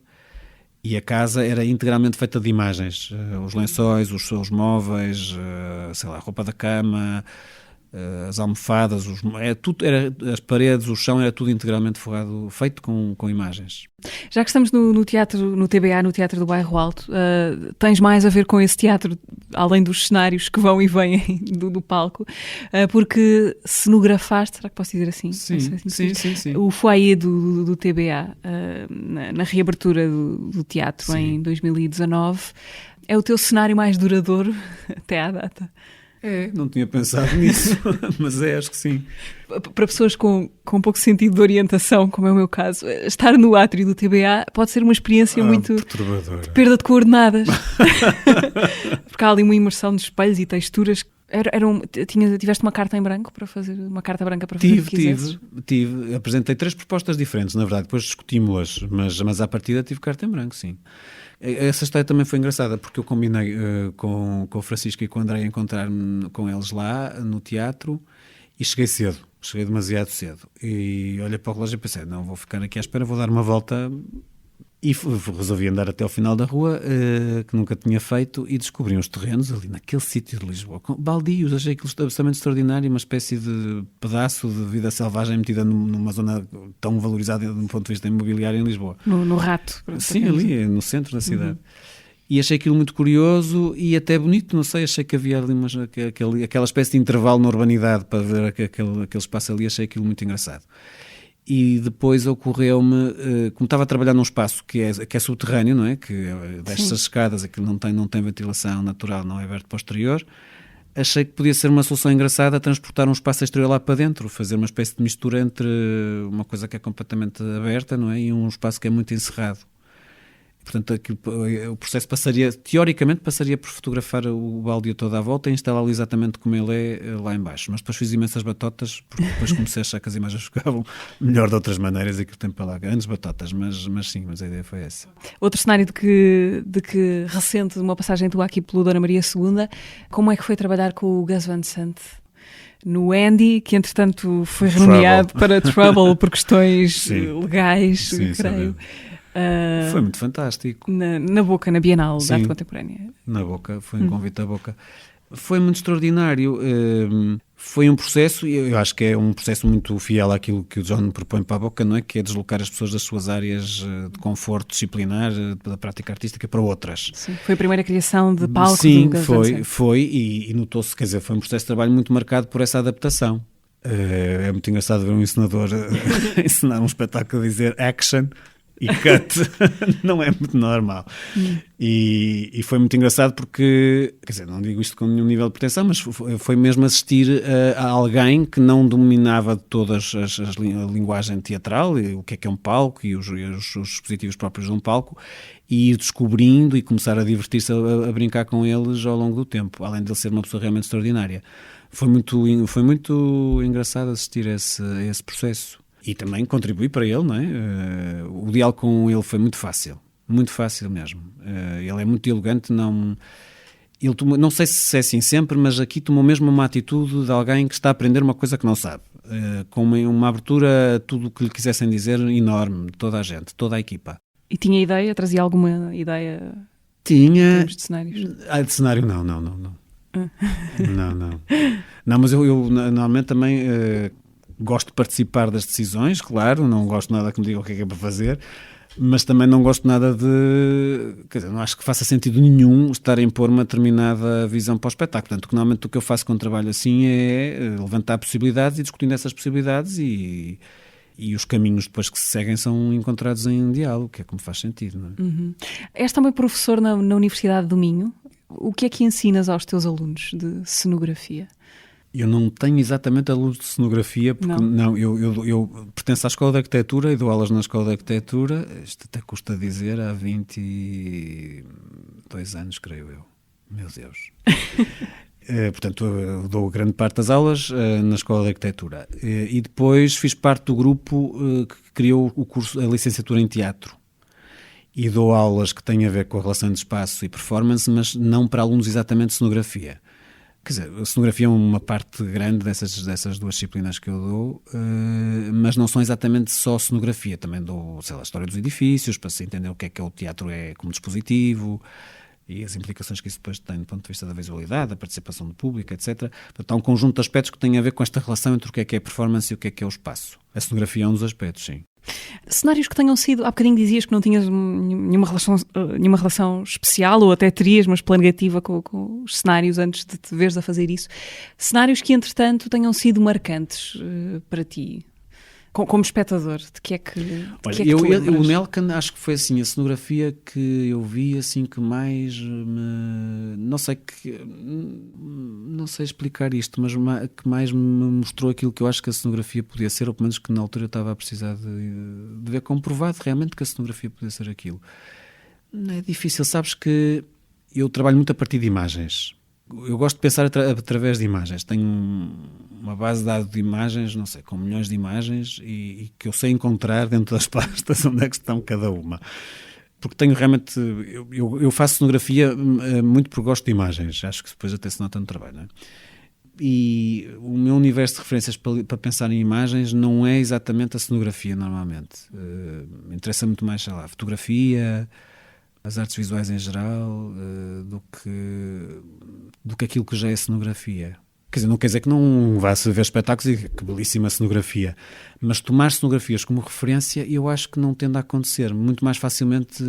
E a casa era integralmente feita de imagens, os lençóis, os móveis, sei lá, a roupa da cama, as almofadas, as paredes, o chão, era tudo integralmente forrado, feito com imagens. Já que estamos no teatro, no TBA, no Teatro do Bairro Alto, tens mais a ver com esse teatro, além dos cenários que vão e vêm do palco, porque cenografaste, será que posso dizer assim? Sim, sim. O foyer do TBA, na reabertura do teatro em 2019, é o teu cenário mais duradouro até à data? Não tinha pensado nisso, mas acho que sim. Para pessoas com pouco sentido de orientação, como é o meu caso, estar no átrio do TBA pode ser uma experiência muito perturbadora, de perda de coordenadas. Porque há ali uma imersão de espelhos e texturas. Tiveste uma carta em branco para fazer, uma carta branca para fazer o que quisesses? Tive. Apresentei 3 propostas diferentes, na verdade, depois discutimos-las, mas à partida tive carta em branco, sim. Essa história também foi engraçada, porque eu combinei com o Francisco e com o André a encontrar-me com eles lá no teatro e cheguei demasiado cedo. E olhei para o relógio e pensei, não, vou ficar aqui à espera, vou dar uma volta. E resolvi andar até ao final da rua, que nunca tinha feito, e descobri uns terrenos ali naquele sítio de Lisboa, baldios. Achei aquilo absolutamente extraordinário, uma espécie de pedaço de vida selvagem metida numa zona tão valorizada do ponto de vista imobiliário em Lisboa. No Rato. Sim, ali no centro da cidade. E achei aquilo muito curioso e até bonito, não sei, achei que havia ali aquela espécie de intervalo na urbanidade para ver aquele espaço ali, achei aquilo muito engraçado. E depois ocorreu-me, como estava a trabalhar num espaço que é subterrâneo, não é? Que desce as escadas, aquilo não tem ventilação natural, não é aberto para o exterior, achei que podia ser uma solução engraçada transportar um espaço exterior lá para dentro, fazer uma espécie de mistura entre uma coisa que é completamente aberta, não é? E um espaço que é muito encerrado. Portanto, o processo teoricamente passaria por fotografar o baldio toda à volta e instalá-lo exatamente como ele é lá em baixo. Mas depois fiz imensas batotas, porque depois comecei a achar que as imagens ficavam melhor de outras maneiras e que o tempo para lá. Grandes batotas, mas a ideia foi essa. Outro cenário de que recente, de uma passagem tua aqui pelo Dona Maria II, como é que foi trabalhar com o Gus Van Sant no Andy, que entretanto foi renomeado para Trouble por questões legais, creio. Foi muito fantástico. Na Boca, na Bienal de Arte Contemporânea. Na Boca, foi um convite à Boca. Foi muito extraordinário. Foi um processo, e eu acho que é um processo muito fiel àquilo que o John propõe para a Boca, não é? Que é deslocar as pessoas das suas áreas de conforto disciplinar, da prática artística, para outras. Sim, foi a primeira criação de palco. Sim, foi, e notou-se, quer dizer, foi um processo de trabalho muito marcado por essa adaptação. É muito engraçado ver um encenador encenar um espetáculo a dizer action e cut, não é muito normal. E foi muito engraçado porque, quer dizer, não digo isto com nenhum nível de pretensão, mas foi mesmo assistir a alguém que não dominava todas a linguagem teatral, e o que é um palco e os dispositivos próprios de um palco, e ir descobrindo e começar a divertir-se a brincar com eles ao longo do tempo, além de ele ser uma pessoa realmente extraordinária. Foi muito engraçado assistir a esse processo. E também contribuí para ele, não é? O diálogo com ele foi muito fácil mesmo. Ele é muito dialogante, ele tomou, não sei se é assim sempre, mas aqui tomou mesmo uma atitude de alguém que está a aprender uma coisa que não sabe, com uma abertura a tudo o que lhe quisessem dizer enorme, toda a gente, toda a equipa. E tinha ideia? Trazia alguma ideia em Tinha... termos de cenários? De cenário não. Não, mas eu normalmente também gosto de participar das decisões, claro, não gosto nada que me digam o que é para fazer, mas também não gosto nada de... Quer dizer, não acho que faça sentido nenhum estar a impor uma determinada visão para o espetáculo. Portanto, normalmente o que eu faço quando trabalho assim é levantar possibilidades e discutindo essas possibilidades e os caminhos depois que se seguem são encontrados em diálogo, que é como faz sentido, não é? Uhum. És também professor na Universidade do Minho. O que é que ensinas aos teus alunos de cenografia? Eu não tenho exatamente alunos de cenografia, porque eu pertenço à Escola de Arquitetura e dou aulas na Escola de Arquitetura, isto até custa dizer, há 22 anos, creio eu. Meu Deus. Portanto, eu dou grande parte das aulas na Escola de Arquitetura. E depois fiz parte do grupo que criou o curso, a licenciatura em Teatro. E dou aulas que têm a ver com a relação de espaço e performance, mas não para alunos exatamente de cenografia. Quer dizer, a cenografia é uma parte grande dessas duas disciplinas que eu dou, mas não são exatamente só cenografia. Também dou, sei lá, a história dos edifícios, para se entender o que é o teatro como dispositivo e as implicações que isso depois tem do ponto de vista da visualidade, da participação do público, etc. Portanto, há um conjunto de aspectos que têm a ver com esta relação entre o que é a performance e o que é o espaço. A cenografia é um dos aspectos, sim. Cenários que tenham sido... Há bocadinho dizias que não tinhas nenhuma relação especial, ou até terias, mas pela negativa com os cenários antes de te veres a fazer isso. Cenários que, entretanto, tenham sido marcantes para ti, como espectador. De que é que o Nelken, acho que foi assim, a cenografia que eu vi assim que mais me... Não sei explicar isto, mas que mais me mostrou aquilo que eu acho que a cenografia podia ser, ou pelo menos que na altura eu estava a precisar de ver comprovado realmente que a cenografia podia ser aquilo. Não é difícil, sabes que eu trabalho muito a partir de imagens. Eu gosto de pensar através de imagens. Tenho uma base de dados de imagens, não sei, com milhões de imagens e que eu sei encontrar dentro das pastas onde é que estão cada uma. Porque tenho realmente... Eu faço cenografia muito porque gosto de imagens. Acho que depois até se nota no trabalho, não é? E o meu universo de referências para pensar em imagens não é exatamente a cenografia, normalmente. Interessa muito mais, sei lá, a fotografia, as artes visuais em geral, do que aquilo que já é cenografia. Quer dizer, não quer dizer que não vá-se ver espetáculos e que belíssima cenografia, mas tomar cenografias como referência eu acho que não tende a acontecer. Muito mais facilmente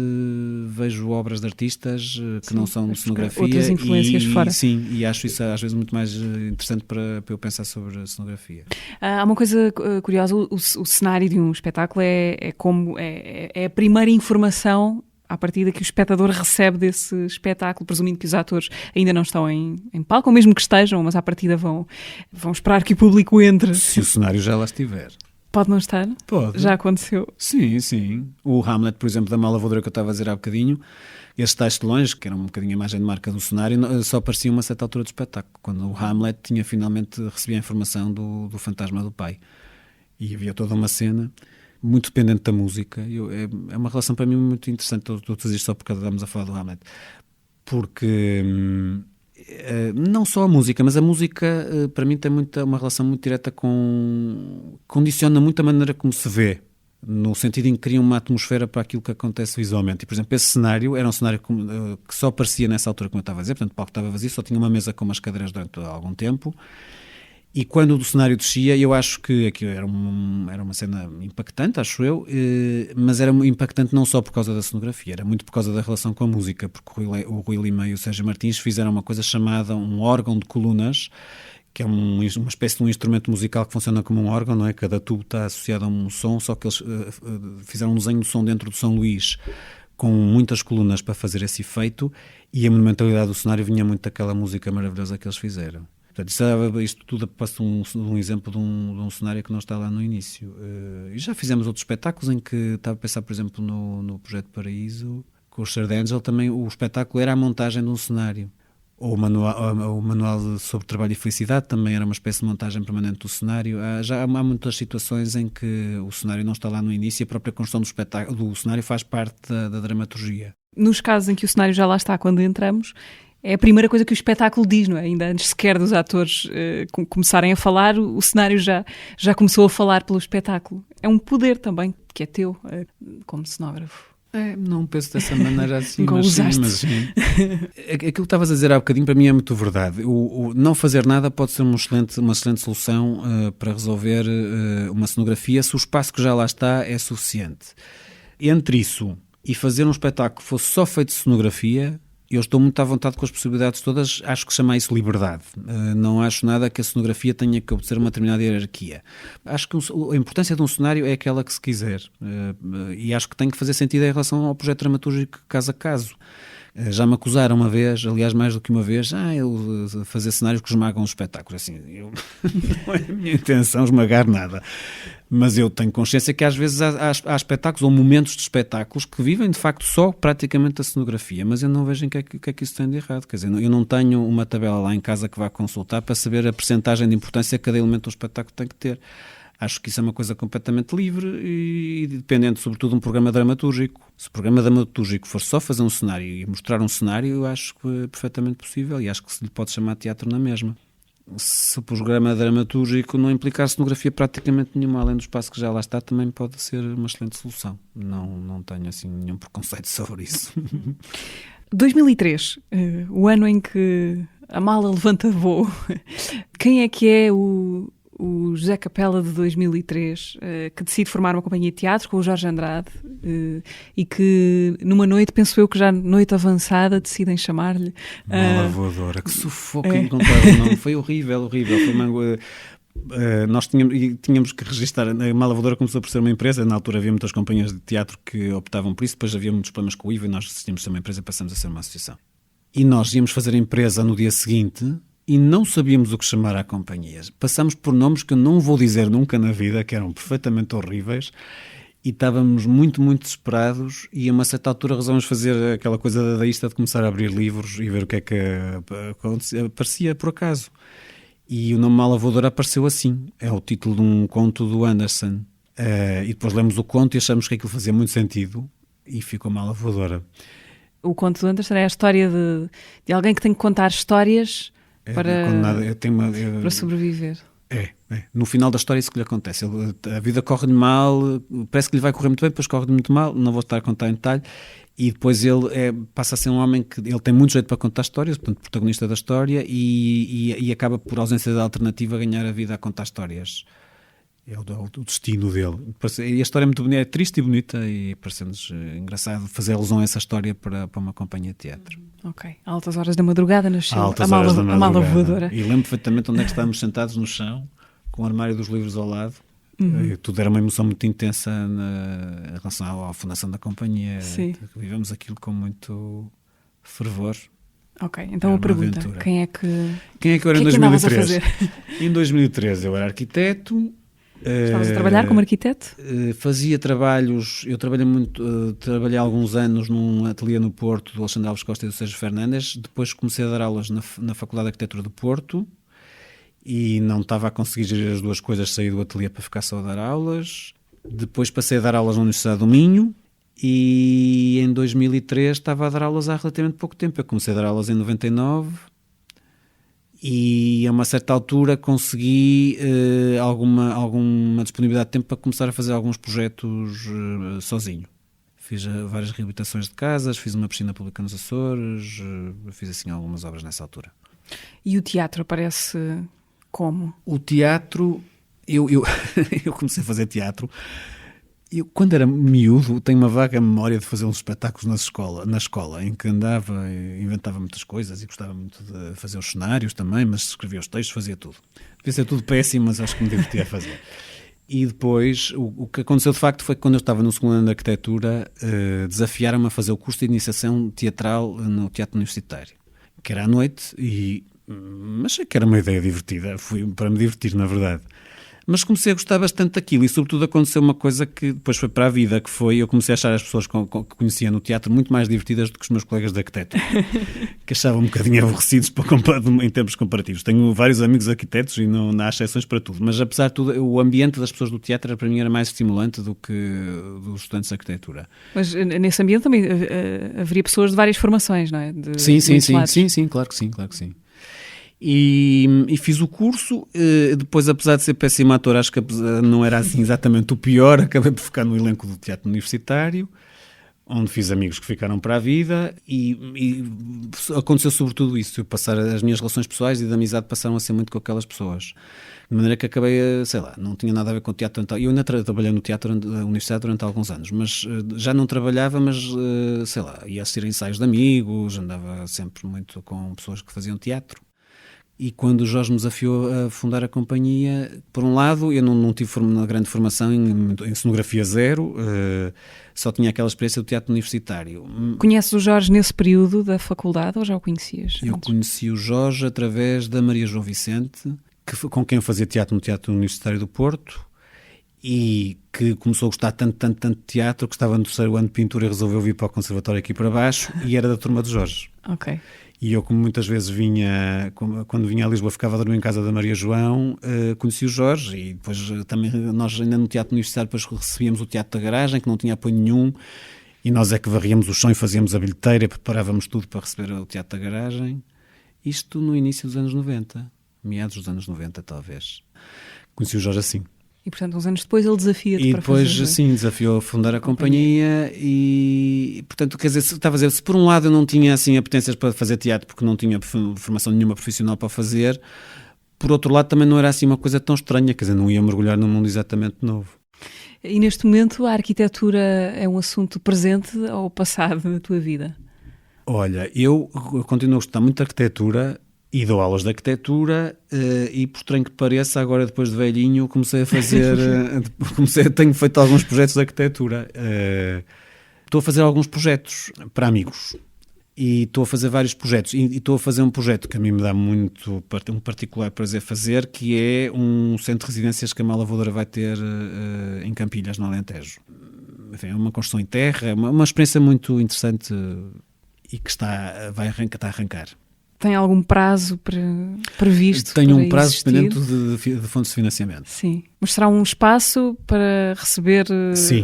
vejo obras de artistas que não são de cenografia. Outras influências fora. Sim, e acho isso às vezes muito mais interessante para eu pensar sobre a cenografia. Há uma coisa curiosa, o cenário de um espetáculo é a primeira informação à partida que o espectador recebe desse espetáculo, presumindo que os atores ainda não estão em palco, ou mesmo que estejam, mas à partida vão esperar que o público entre. Se o cenário já lá estiver. Pode não estar? Pode. Já aconteceu? Sim. O Hamlet, por exemplo, da Mala Voadora que eu estava a dizer há bocadinho, esse tais telões, que era um bocadinho a imagem de marca do cenário, só apareciam a uma certa altura do espetáculo, quando o Hamlet recebia a informação do fantasma do pai. E havia toda uma cena muito dependente da música. É uma relação para mim muito interessante. Estou a dizer isto só porque estamos a falar do Hamlet. Porque não só a música, mas a música para mim tem uma relação muito direta condiciona muito a maneira como se vê, no sentido em que cria uma atmosfera para aquilo que acontece visualmente. E, por exemplo, esse cenário era um cenário que só aparecia nessa altura, como eu estava a dizer, portanto o palco estava vazio, só tinha uma mesa com umas cadeiras durante algum tempo. E quando do cenário descia, eu acho que aquilo era uma cena impactante, acho eu, mas era impactante não só por causa da cenografia, era muito por causa da relação com a música, porque o Rui Lima e o Sérgio Martins fizeram uma coisa chamada um órgão de colunas, que é uma espécie de um instrumento musical que funciona como um órgão, não é? Cada tubo está associado a um som, só que eles fizeram um desenho de som dentro do São Luís, com muitas colunas para fazer esse efeito, e a monumentalidade do cenário vinha muito daquela música maravilhosa que eles fizeram. Portanto, isto tudo passa um exemplo de um cenário que não está lá no início. E já fizemos outros espetáculos em que estava a pensar, por exemplo, no Projeto Paraíso, com o Sir D'Angelo, também o espetáculo era a montagem de um cenário. Ou o manual sobre trabalho e felicidade também era uma espécie de montagem permanente do cenário. Há muitas situações em que o cenário não está lá no início e a própria construção do espetáculo, do cenário faz parte da dramaturgia. Nos casos em que o cenário já lá está quando entramos, é a primeira coisa que o espetáculo diz, não é? Ainda antes sequer dos atores começarem a falar, o cenário já começou a falar pelo espetáculo. É um poder também que é teu, como cenógrafo. Não penso dessa maneira assim, mas sim. Aquilo que estavas a dizer há bocadinho para mim é muito verdade. O não fazer nada pode ser uma excelente solução para resolver uma cenografia se o espaço que já lá está é suficiente. Entre isso e fazer um espetáculo que fosse só feito de cenografia, eu estou muito à vontade com as possibilidades todas, acho que chama isso liberdade. Não acho nada que a cenografia tenha que obedecer uma determinada hierarquia. Acho que a importância de um cenário é aquela que se quiser. E acho que tem que fazer sentido em relação ao projeto dramatúrgico caso a caso. Já me acusaram uma vez, aliás mais do que uma vez, eu fazer cenários que esmagam os espetáculos. Assim, não é a minha intenção esmagar nada. Mas eu tenho consciência que às vezes há espetáculos ou momentos de espetáculos que vivem de facto só praticamente a cenografia, mas eu não vejo em que é que isso tem de errado. Quer dizer, eu não tenho uma tabela lá em casa que vá consultar para saber a percentagem de importância que cada elemento do espetáculo tem que ter. Acho que isso é uma coisa completamente livre e dependente sobretudo de um programa dramatúrgico. Se o programa dramatúrgico for só fazer um cenário e mostrar um cenário, eu acho que é perfeitamente possível e acho que se lhe pode chamar teatro na mesma. Se o programa dramatúrgico não implicar cenografia praticamente nenhuma, além do espaço que já lá está, também pode ser uma excelente solução. Não tenho assim nenhum preconceito sobre isso. 2003, o ano em que a mala levanta voo. Quem é que é o José Capela de 2003, que decide formar uma companhia de teatro com o Jorge Andrade e que numa noite, penso eu que já noite avançada, decidem chamar-lhe Mala voadora, que sufoco encontrar o nome. Foi horrível. Foi nós tínhamos que registrar. A Mala Voadora começou por ser uma empresa. Na altura havia muitas companhias de teatro que optavam por isso. Depois havia muitos problemas com o IVA e nós decidimos ser uma empresa e passamos a ser uma associação. E nós íamos fazer a empresa no dia seguinte e não sabíamos o que chamar à companhia. Passamos por nomes que eu não vou dizer nunca na vida, que eram perfeitamente horríveis, e estávamos muito, muito desesperados e a uma certa altura resolvemos fazer aquela coisa dadaísta de começar a abrir livros e ver o que é que aparecia por acaso. E o nome Mala Voadora apareceu assim. É o título de um conto do Anderson. E depois lemos o conto e achamos que aquilo fazia muito sentido e ficou Mala Voadora. O conto do Anderson é a história de alguém que tem que contar histórias para sobreviver. No final da história é isso que lhe acontece. A vida corre-lhe mal, parece que lhe vai correr muito bem, depois corre-lhe muito mal, não vou estar a contar em detalhe, e depois ele passa a ser um homem que ele tem muito jeito para contar histórias, portanto protagonista da história, e acaba por ausência de alternativa ganhar a vida a contar histórias. É o destino dele. E a história é muito bonita, é triste e bonita, e parece-nos engraçado fazer alusão a essa história para uma companhia de teatro. Ok. A altas horas da madrugada nasceu a Mala Voadora. E lembro perfeitamente onde é que estávamos sentados no chão, com o armário dos livros ao lado. Tudo era uma emoção muito intensa em relação à fundação da companhia. Sim. Vivemos aquilo com muito fervor. Ok, então a pergunta, aventura. Quem é que eu era em 2013? Em 2013 eu era arquiteto. Estavas a trabalhar como arquiteto? Fazia trabalhos, eu trabalhei alguns anos num ateliê no Porto do Alexandre Alves Costa e do Sérgio Fernandes. Depois comecei a dar aulas na Faculdade de Arquitetura do Porto e não estava a conseguir gerir as duas coisas, saí do ateliê para ficar só a dar aulas. Depois passei a dar aulas na Universidade do Minho e em 2003 estava a dar aulas há relativamente pouco tempo. Eu comecei a dar aulas em 99 e a uma certa altura consegui alguma disponibilidade de tempo para começar a fazer alguns projetos sozinho. Fiz várias reabilitações de casas, fiz uma piscina pública nos Açores, fiz assim algumas obras nessa altura. E o teatro aparece como? O teatro, eu comecei a fazer teatro. Eu, quando era miúdo, tenho uma vaga memória de fazer uns espetáculos na escola, em que andava, inventava muitas coisas e gostava muito de fazer os cenários também, mas escrevia os textos, fazia tudo. Devia ser tudo péssimo, mas acho que me divertia a fazer. E depois, o que aconteceu de facto foi que quando eu estava no segundo ano de arquitetura, desafiaram-me a fazer o curso de iniciação teatral no Teatro Universitário, que era à noite, mas achei que era uma ideia divertida, fui para me divertir, na verdade. Mas comecei a gostar bastante daquilo e sobretudo aconteceu uma coisa que depois foi para a vida, que foi, eu comecei a achar as pessoas que conhecia no teatro muito mais divertidas do que os meus colegas de arquiteto, que achavam um bocadinho aborrecidos em termos comparativos. Tenho vários amigos arquitetos e não há exceções para tudo, mas apesar de tudo, o ambiente das pessoas do teatro para mim era mais estimulante do que dos estudantes de arquitetura. Mas nesse ambiente também haveria pessoas de várias formações, não é? Sim, claro que sim. E fiz o curso, depois apesar de ser péssimo ator, acho que não era assim exatamente o pior, acabei por ficar no elenco do teatro universitário, onde fiz amigos que ficaram para a vida e aconteceu sobretudo isso, eu passar as minhas relações pessoais e de amizade passaram a ser muito com aquelas pessoas, de maneira que acabei, sei lá, não tinha nada a ver com o teatro, eu ainda trabalhei no teatro da universidade durante alguns anos, mas já não trabalhava, mas sei lá, ia assistir a ensaios de amigos, andava sempre muito com pessoas que faziam teatro. E quando o Jorge me desafiou a fundar a companhia, por um lado, eu não tive uma grande formação em cenografia zero, só tinha aquela experiência do teatro universitário. Conheces o Jorge nesse período da faculdade ou já o conhecias? Eu conheci o Jorge através da Maria João Vicente, com quem eu fazia teatro no Teatro Universitário do Porto, e que começou a gostar tanto de teatro que estava no 3º ano de pintura e resolveu vir para o conservatório aqui para baixo e era da turma do Jorge. Ok. E eu, como muitas vezes quando vinha a Lisboa, ficava a dormir em casa da Maria João, conheci o Jorge e depois também nós ainda no Teatro Universitário depois recebíamos o Teatro da Garagem, que não tinha apoio nenhum, e nós é que varríamos o chão e fazíamos a bilheteira, preparávamos tudo para receber o Teatro da Garagem. Isto no início dos anos 90, meados dos anos 90 talvez. Conheci o Jorge assim. E, portanto, uns anos depois ele desafia-te para fazer... E depois, sim, desafiou a fundar a companhia e, portanto, quer dizer, estava a dizer, se por um lado eu não tinha, assim, apetências para fazer teatro porque não tinha formação nenhuma profissional para fazer, por outro lado também não era, assim, uma coisa tão estranha, quer dizer, não ia mergulhar num mundo exatamente novo. E neste momento a arquitetura é um assunto presente ou passado da tua vida? Olha, eu continuo a gostar muito de arquitetura e dou aulas de arquitetura e, por estranho que pareça, agora depois de velhinho comecei a fazer, tenho feito alguns projetos de arquitetura. Estou a fazer alguns projetos para amigos e estou a fazer vários projetos e estou a fazer um projeto que a mim me dá um particular prazer fazer, que é um centro de residências que a Mala Voadora vai ter em Campilhas, no Alentejo. Enfim, é uma construção em terra, é uma experiência muito interessante e que está a arrancar. Tem algum prazo previsto? Tenho um prazo existir? dependente de fontes de financiamento. Sim. Mas será um espaço para receber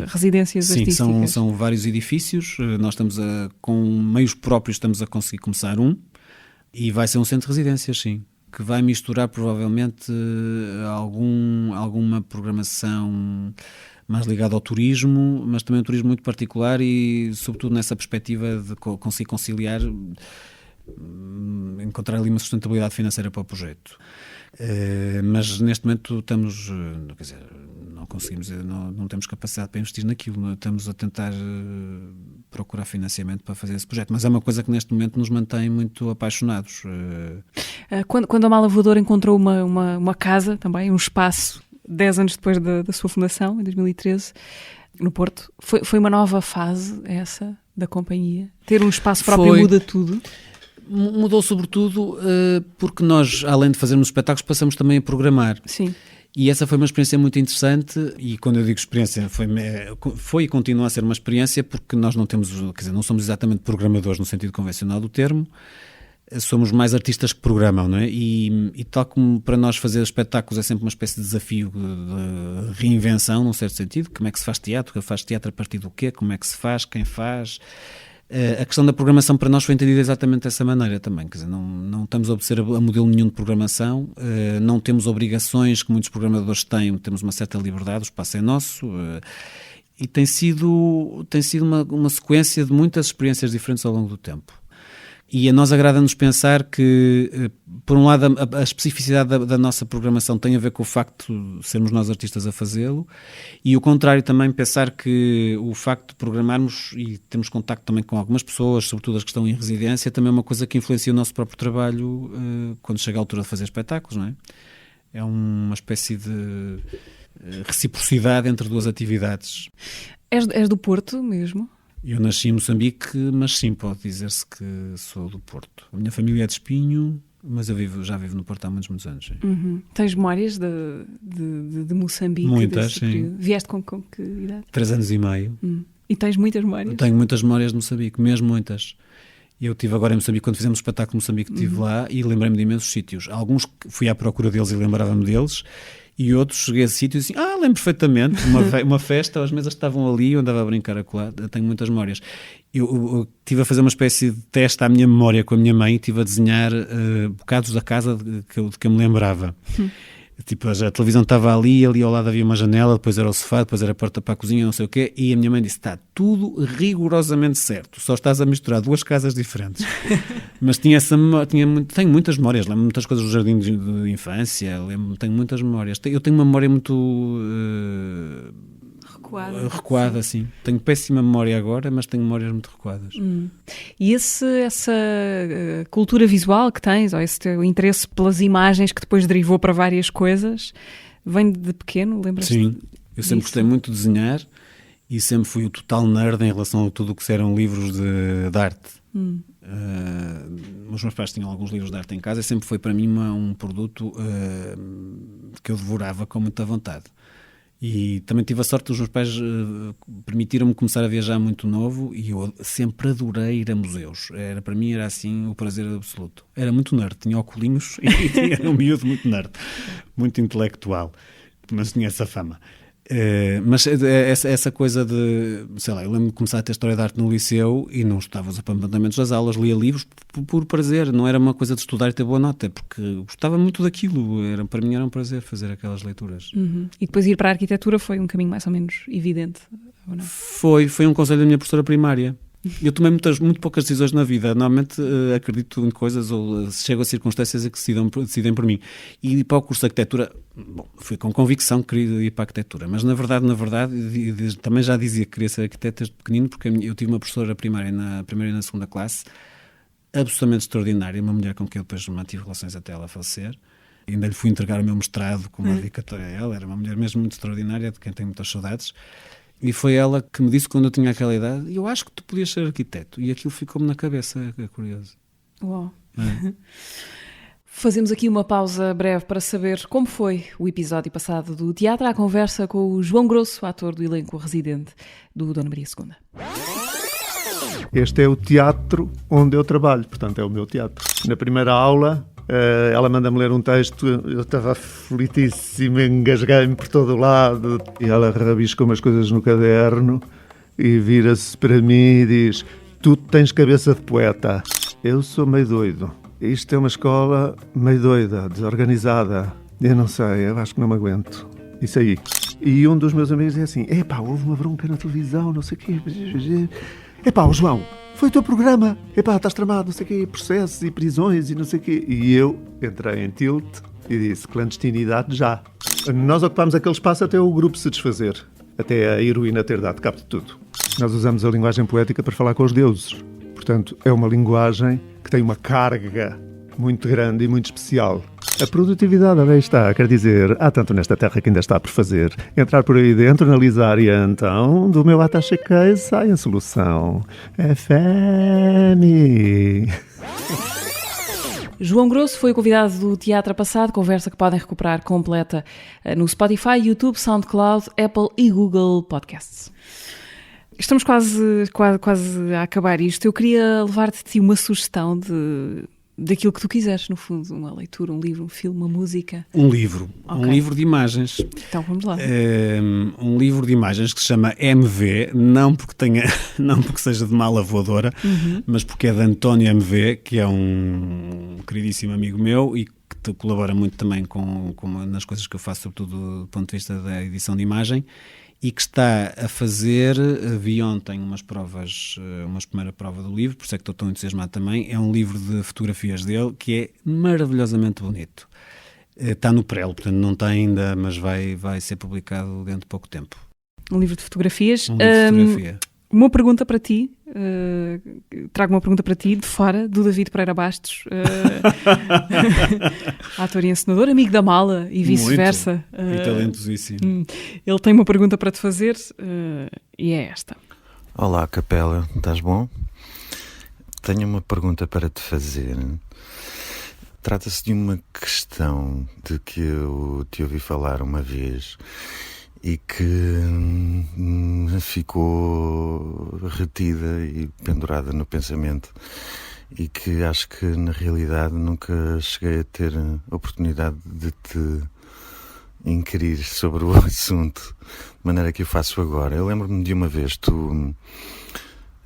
residências artísticas? São vários edifícios. Nós estamos com meios próprios, estamos a conseguir começar e vai ser um centro de residências, sim, que vai misturar provavelmente alguma programação mais ligada ao turismo, mas também um turismo muito particular e, sobretudo, nessa perspectiva de conseguir conciliar, encontrar ali uma sustentabilidade financeira para o projeto. Mas neste momento estamos, quer dizer, não conseguimos, não temos capacidade para investir naquilo, estamos a tentar procurar financiamento para fazer esse projeto, mas é uma coisa que neste momento nos mantém muito apaixonados. Quando a Mala Voadora encontrou uma casa também, um espaço, 10 anos depois da sua fundação, em 2013, no Porto, foi uma nova fase essa da companhia? Ter um espaço próprio muda tudo? Mudou sobretudo porque nós, além de fazermos espetáculos, passamos também a programar. Sim. E essa foi uma experiência muito interessante e quando eu digo experiência foi e continua a ser uma experiência porque nós não temos, quer dizer, não somos exatamente programadores no sentido convencional do termo, somos mais artistas que programam, não é? E tal como para nós fazer espetáculos é sempre uma espécie de desafio de reinvenção, num certo sentido, como é que se faz teatro, a partir do quê, como é que se faz, quem faz... A questão da programação para nós foi entendida exatamente dessa maneira também, quer dizer, não estamos a obedecer a modelo nenhum de programação, não temos obrigações que muitos programadores têm, temos uma certa liberdade, o espaço é nosso, e tem sido uma sequência de muitas experiências diferentes ao longo do tempo. E a nós agrada-nos pensar que, por um lado, a especificidade da nossa programação tem a ver com o facto de sermos nós artistas a fazê-lo, e o contrário também, pensar que o facto de programarmos e termos contacto também com algumas pessoas, sobretudo as que estão em residência, também é uma coisa que influencia o nosso próprio trabalho quando chega a altura de fazer espetáculos, não é? É uma espécie de reciprocidade entre duas atividades. És do Porto mesmo? Eu nasci em Moçambique, mas sim, pode dizer-se que sou do Porto. A minha família é de Espinho Mas já vivo no Porto há muitos anos. Sim. Uhum. Tens memórias de Moçambique? Muitas, sim. Período? Vieste com que idade? 3 anos e meio. E tens muitas memórias? Tenho muitas memórias de Moçambique, mesmo muitas. Eu estive agora em Moçambique, quando fizemos o espetáculo de Moçambique, estive lá e lembrei-me de imensos sítios. Alguns fui à procura deles e lembrava-me deles, e outros cheguei a sítios e assim, lembro perfeitamente, uma festa, as mesas estavam ali, eu andava a brincar a colar, tenho muitas memórias. Eu estive a fazer uma espécie de teste à minha memória com a minha mãe, estive a desenhar bocados da casa de que eu me lembrava. Tipo, a televisão estava ali ao lado havia uma janela, depois era o sofá, depois era a porta para a cozinha, não sei o quê, e a minha mãe disse, está tudo rigorosamente certo, só estás a misturar 2 casas diferentes. Mas tenho muitas memórias, lembro muitas coisas do jardim de infância, tenho muitas memórias. Eu tenho uma memória muito... recuada, sim. Tenho péssima memória agora, mas tenho memórias muito recuadas. E essa cultura visual que tens, ou esse teu interesse pelas imagens que depois derivou para várias coisas, vem de pequeno? Lembras-te? Sim, eu sempre gostei muito de desenhar e sempre fui o total nerd em relação a tudo o que eram livros de arte. Os meus pais tinham alguns livros de arte em casa e sempre foi para mim um produto que eu devorava com muita vontade. E também tive a sorte dos meus pais permitiram-me começar a viajar muito novo e eu sempre adorei ir a museus. Para mim era assim o prazer absoluto. Era muito nerd, tinha óculinhos e era um miúdo muito nerd, muito intelectual, mas tinha essa fama. Mas essa coisa de, sei lá, eu lembro de começar a ter história de arte no liceu e não estudava os apontamentos das aulas, lia livros por prazer, não era uma coisa de estudar e ter boa nota, é porque gostava muito daquilo, para mim era um prazer fazer aquelas leituras. E depois ir para a arquitetura foi um caminho mais ou menos evidente, ou não? Foi um conselho da minha professora primária. Eu tomei muito poucas decisões na vida. Normalmente acredito em coisas ou chego a circunstâncias que decidem por mim. E para o curso de arquitetura, fui com convicção que queria ir para a arquitetura. Mas na verdade, também já dizia que queria ser arquiteto desde pequenino, porque eu tive uma professora primária na primeira e na segunda classe, absolutamente extraordinária, uma mulher com quem eu depois mantive relações até ela falecer. E ainda lhe fui entregar o meu mestrado como dedicatória a ela. Era uma mulher mesmo muito extraordinária, de quem tenho muitas saudades. E foi ela que me disse quando eu tinha aquela idade, eu acho que tu podias ser arquiteto. E aquilo ficou-me na cabeça, é curioso. Uau. Fazemos aqui uma pausa breve para saber como foi o episódio passado do Teatro à Conversa com o João Grosso, ator do elenco residente do Dona Maria II. Este é o teatro onde eu trabalho, portanto é o meu teatro. Na primeira aula, ela manda-me ler um texto, eu estava aflitíssimo, engasguei-me por todo o lado, e ela rabisca umas coisas no caderno e vira-se para mim e diz: tu tens cabeça de poeta. Eu sou meio doido. Isto é uma escola meio doida, desorganizada. Eu não sei, eu acho que não me aguento. Isso aí. E um dos meus amigos é assim: houve uma bronca na televisão, não sei o quê. João, foi o teu programa. Estás tramado, não sei o quê, processos e prisões e não sei o quê. E eu entrei em tilt e disse: clandestinidade já. Nós ocupámos aquele espaço até o grupo se desfazer, até a heroína ter dado cabo de tudo. Nós usamos a linguagem poética para falar com os deuses. Portanto, é uma linguagem que tem uma carga muito grande e muito especial. A produtividade, aí está, quer dizer, há tanto nesta terra que ainda está por fazer. Entrar por aí dentro, analisar e então, do meu attaché case sai a solução. FM. João Grosso foi o convidado do Teatro Passado, conversa que podem recuperar completa no Spotify, YouTube, SoundCloud, Apple e Google Podcasts. Estamos quase a acabar isto. Eu queria levar-te de ti uma sugestão daquilo que tu quiseres, no fundo. Uma leitura, um livro, um filme, uma música. Um livro. Okay. Um livro de imagens. Então vamos lá. Um livro de imagens que se chama MV, não porque seja de mala voadora, mas porque é de António MV, que é um queridíssimo amigo meu e que colabora muito também com nas coisas que eu faço, sobretudo do ponto de vista da edição de imagem. E que está a fazer, vi ontem uma primeira prova do livro, por isso é que estou tão entusiasmado também, é um livro de fotografias dele que é maravilhosamente bonito. Está no prelo, portanto não está ainda, mas vai ser publicado dentro de pouco tempo. Um livro de fotografias. Um livro de fotografia. Uma pergunta para ti, trago uma pergunta para ti de fora, do David Pereira Bastos, ator e encenador, amigo da mala e vice-versa. E talentosíssimo. Ele tem uma pergunta para te fazer e é esta. Olá, Capela, estás bom? Tenho uma pergunta para te fazer. Trata-se de uma questão de que eu te ouvi falar uma vez e que ficou retida e pendurada no pensamento, e que acho que na realidade nunca cheguei a ter a oportunidade de te inquirir sobre o assunto, de maneira que eu faço agora. Eu lembro-me de uma vez tu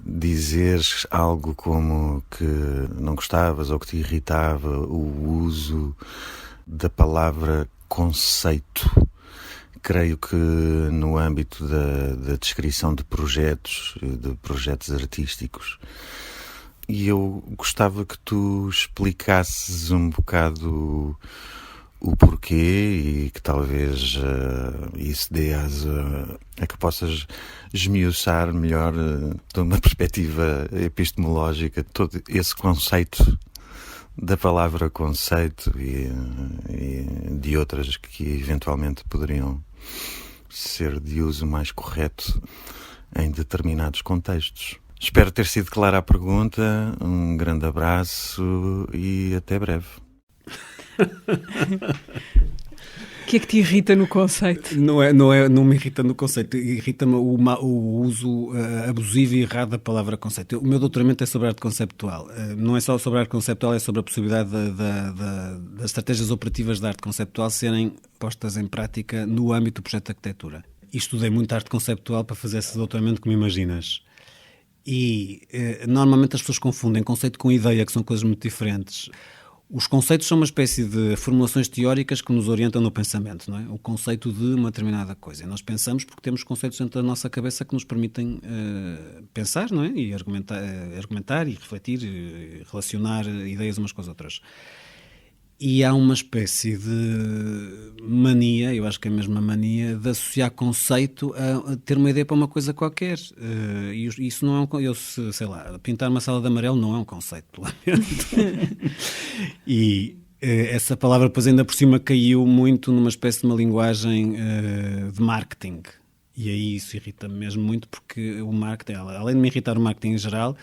dizeres algo como que não gostavas ou que te irritava o uso da palavra conceito. Creio que no âmbito da descrição de projetos artísticos. E eu gostava que tu explicasses um bocado o porquê, e que talvez isso dê a que possas esmiuçar melhor, de uma perspectiva epistemológica, todo esse conceito da palavra conceito e de outras que eventualmente poderiam ser de uso mais correto em determinados contextos. Espero ter sido clara a pergunta. Um grande abraço e até breve. O que é que te irrita no conceito? Não me irrita no conceito, irrita-me o uso abusivo e errado da palavra conceito. O meu doutoramento é sobre arte conceptual. Não é só sobre arte conceptual, é sobre a possibilidade das estratégias operativas da arte conceptual serem postas em prática no âmbito do projeto de arquitetura. E estudei muito arte conceptual para fazer esse doutoramento, como imaginas. E normalmente as pessoas confundem conceito com ideia, que são coisas muito diferentes. Os conceitos são uma espécie de formulações teóricas que nos orientam no pensamento, não é? O conceito de uma determinada coisa. E nós pensamos porque temos conceitos dentro da nossa cabeça que nos permitem pensar, não é? E argumentar e refletir, e relacionar ideias umas com as outras. E há uma espécie de mania, eu acho que é mesmo a mania, de associar conceito a ter uma ideia para uma coisa qualquer. E isso não é sei lá, pintar uma sala de amarelo não é um conceito, lamento. E essa palavra depois ainda por cima caiu muito numa espécie de uma linguagem de marketing. E aí isso irrita-me mesmo muito, porque o marketing, além de me irritar o marketing em geral,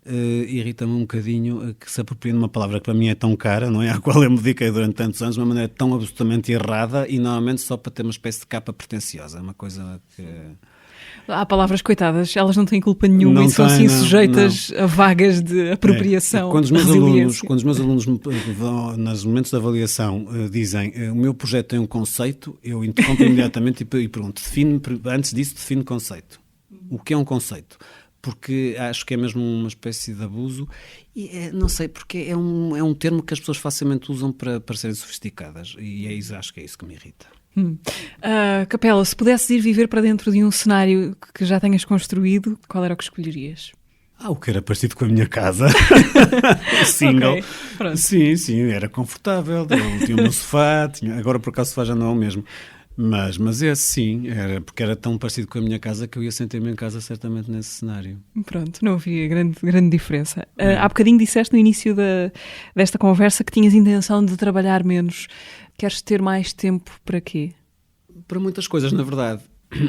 irrita-me um bocadinho que se apropria de uma palavra que para mim é tão cara, não é? À qual eu me dediquei durante tantos anos de uma maneira tão absolutamente errada e normalmente só para ter uma espécie de capa pretenciosa. É uma coisa que... Há palavras, coitadas, elas não têm culpa nenhuma não e são tem, assim sujeitas a vagas de apropriação. Quando os meus alunos vão, nos momentos de avaliação, dizem o meu projeto tem um conceito, eu interrompo imediatamente e pergunto, antes disso define conceito. O que é um conceito? Porque acho que é mesmo uma espécie de abuso e não sei, porque é um termo que as pessoas facilmente usam para serem sofisticadas e acho que é isso que me irrita. Capela, se pudesses ir viver para dentro de um cenário que já tenhas construído, qual era o que escolherias? O que era parecido com a minha casa. O single. Okay, sim, era confortável, eu tinha o meu sofá, agora por acaso o sofá já não é o mesmo. Mas esse sim, porque era tão parecido com a minha casa que eu ia sentir-me em casa certamente nesse cenário. Pronto, não havia grande diferença. Há bocadinho disseste no início desta conversa que tinhas intenção de trabalhar menos. Queres ter mais tempo para quê? Para muitas coisas, na verdade.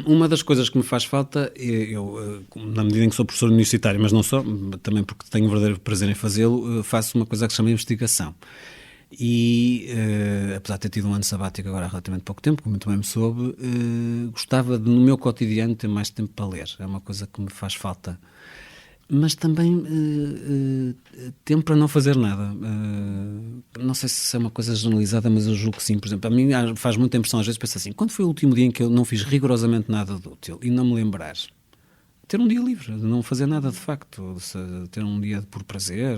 Uma das coisas que me faz falta, eu, na medida em que sou professor universitário, mas não só, também porque tenho um verdadeiro prazer em fazê-lo, faço uma coisa que se chama investigação. E, apesar de ter tido um ano sabático agora há relativamente pouco tempo, como muito bem me soube, gostava de, no meu cotidiano, ter mais tempo para ler. É uma coisa que me faz falta. Mas também tempo para não fazer nada. Não sei se é uma coisa generalizada, mas eu julgo que sim. Por exemplo, a mim faz muita impressão, às vezes penso assim, quando foi o último dia em que eu não fiz rigorosamente nada de útil e não me lembrar? Ter um dia livre, não fazer nada de facto, ter um dia por prazer,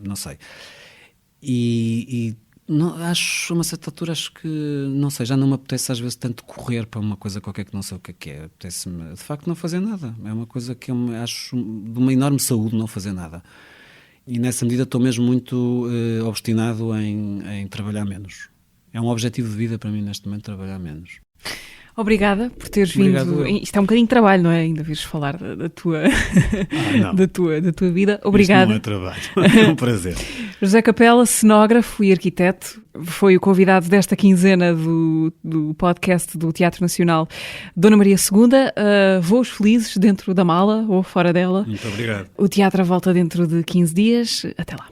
não sei. E não, acho, a uma certa altura, acho que, não sei, já não me apetece às vezes tanto correr para uma coisa qualquer que não sei o que é. Apetece-me, de facto, não fazer nada. É uma coisa que eu acho de uma enorme saúde não fazer nada. E nessa medida estou mesmo muito obstinado em trabalhar menos. É um objetivo de vida para mim neste momento, trabalhar menos. Obrigada por teres vindo. Isto é um bocadinho de trabalho, não é? Ainda vires falar da tua, da tua vida. Obrigada. Isto não é trabalho, é um prazer. José Capela, cenógrafo e arquiteto, foi o convidado desta quinzena do podcast do Teatro Nacional Dona Maria II. Voos felizes dentro da mala ou fora dela. Muito obrigado. O teatro volta dentro de 15 dias. Até lá.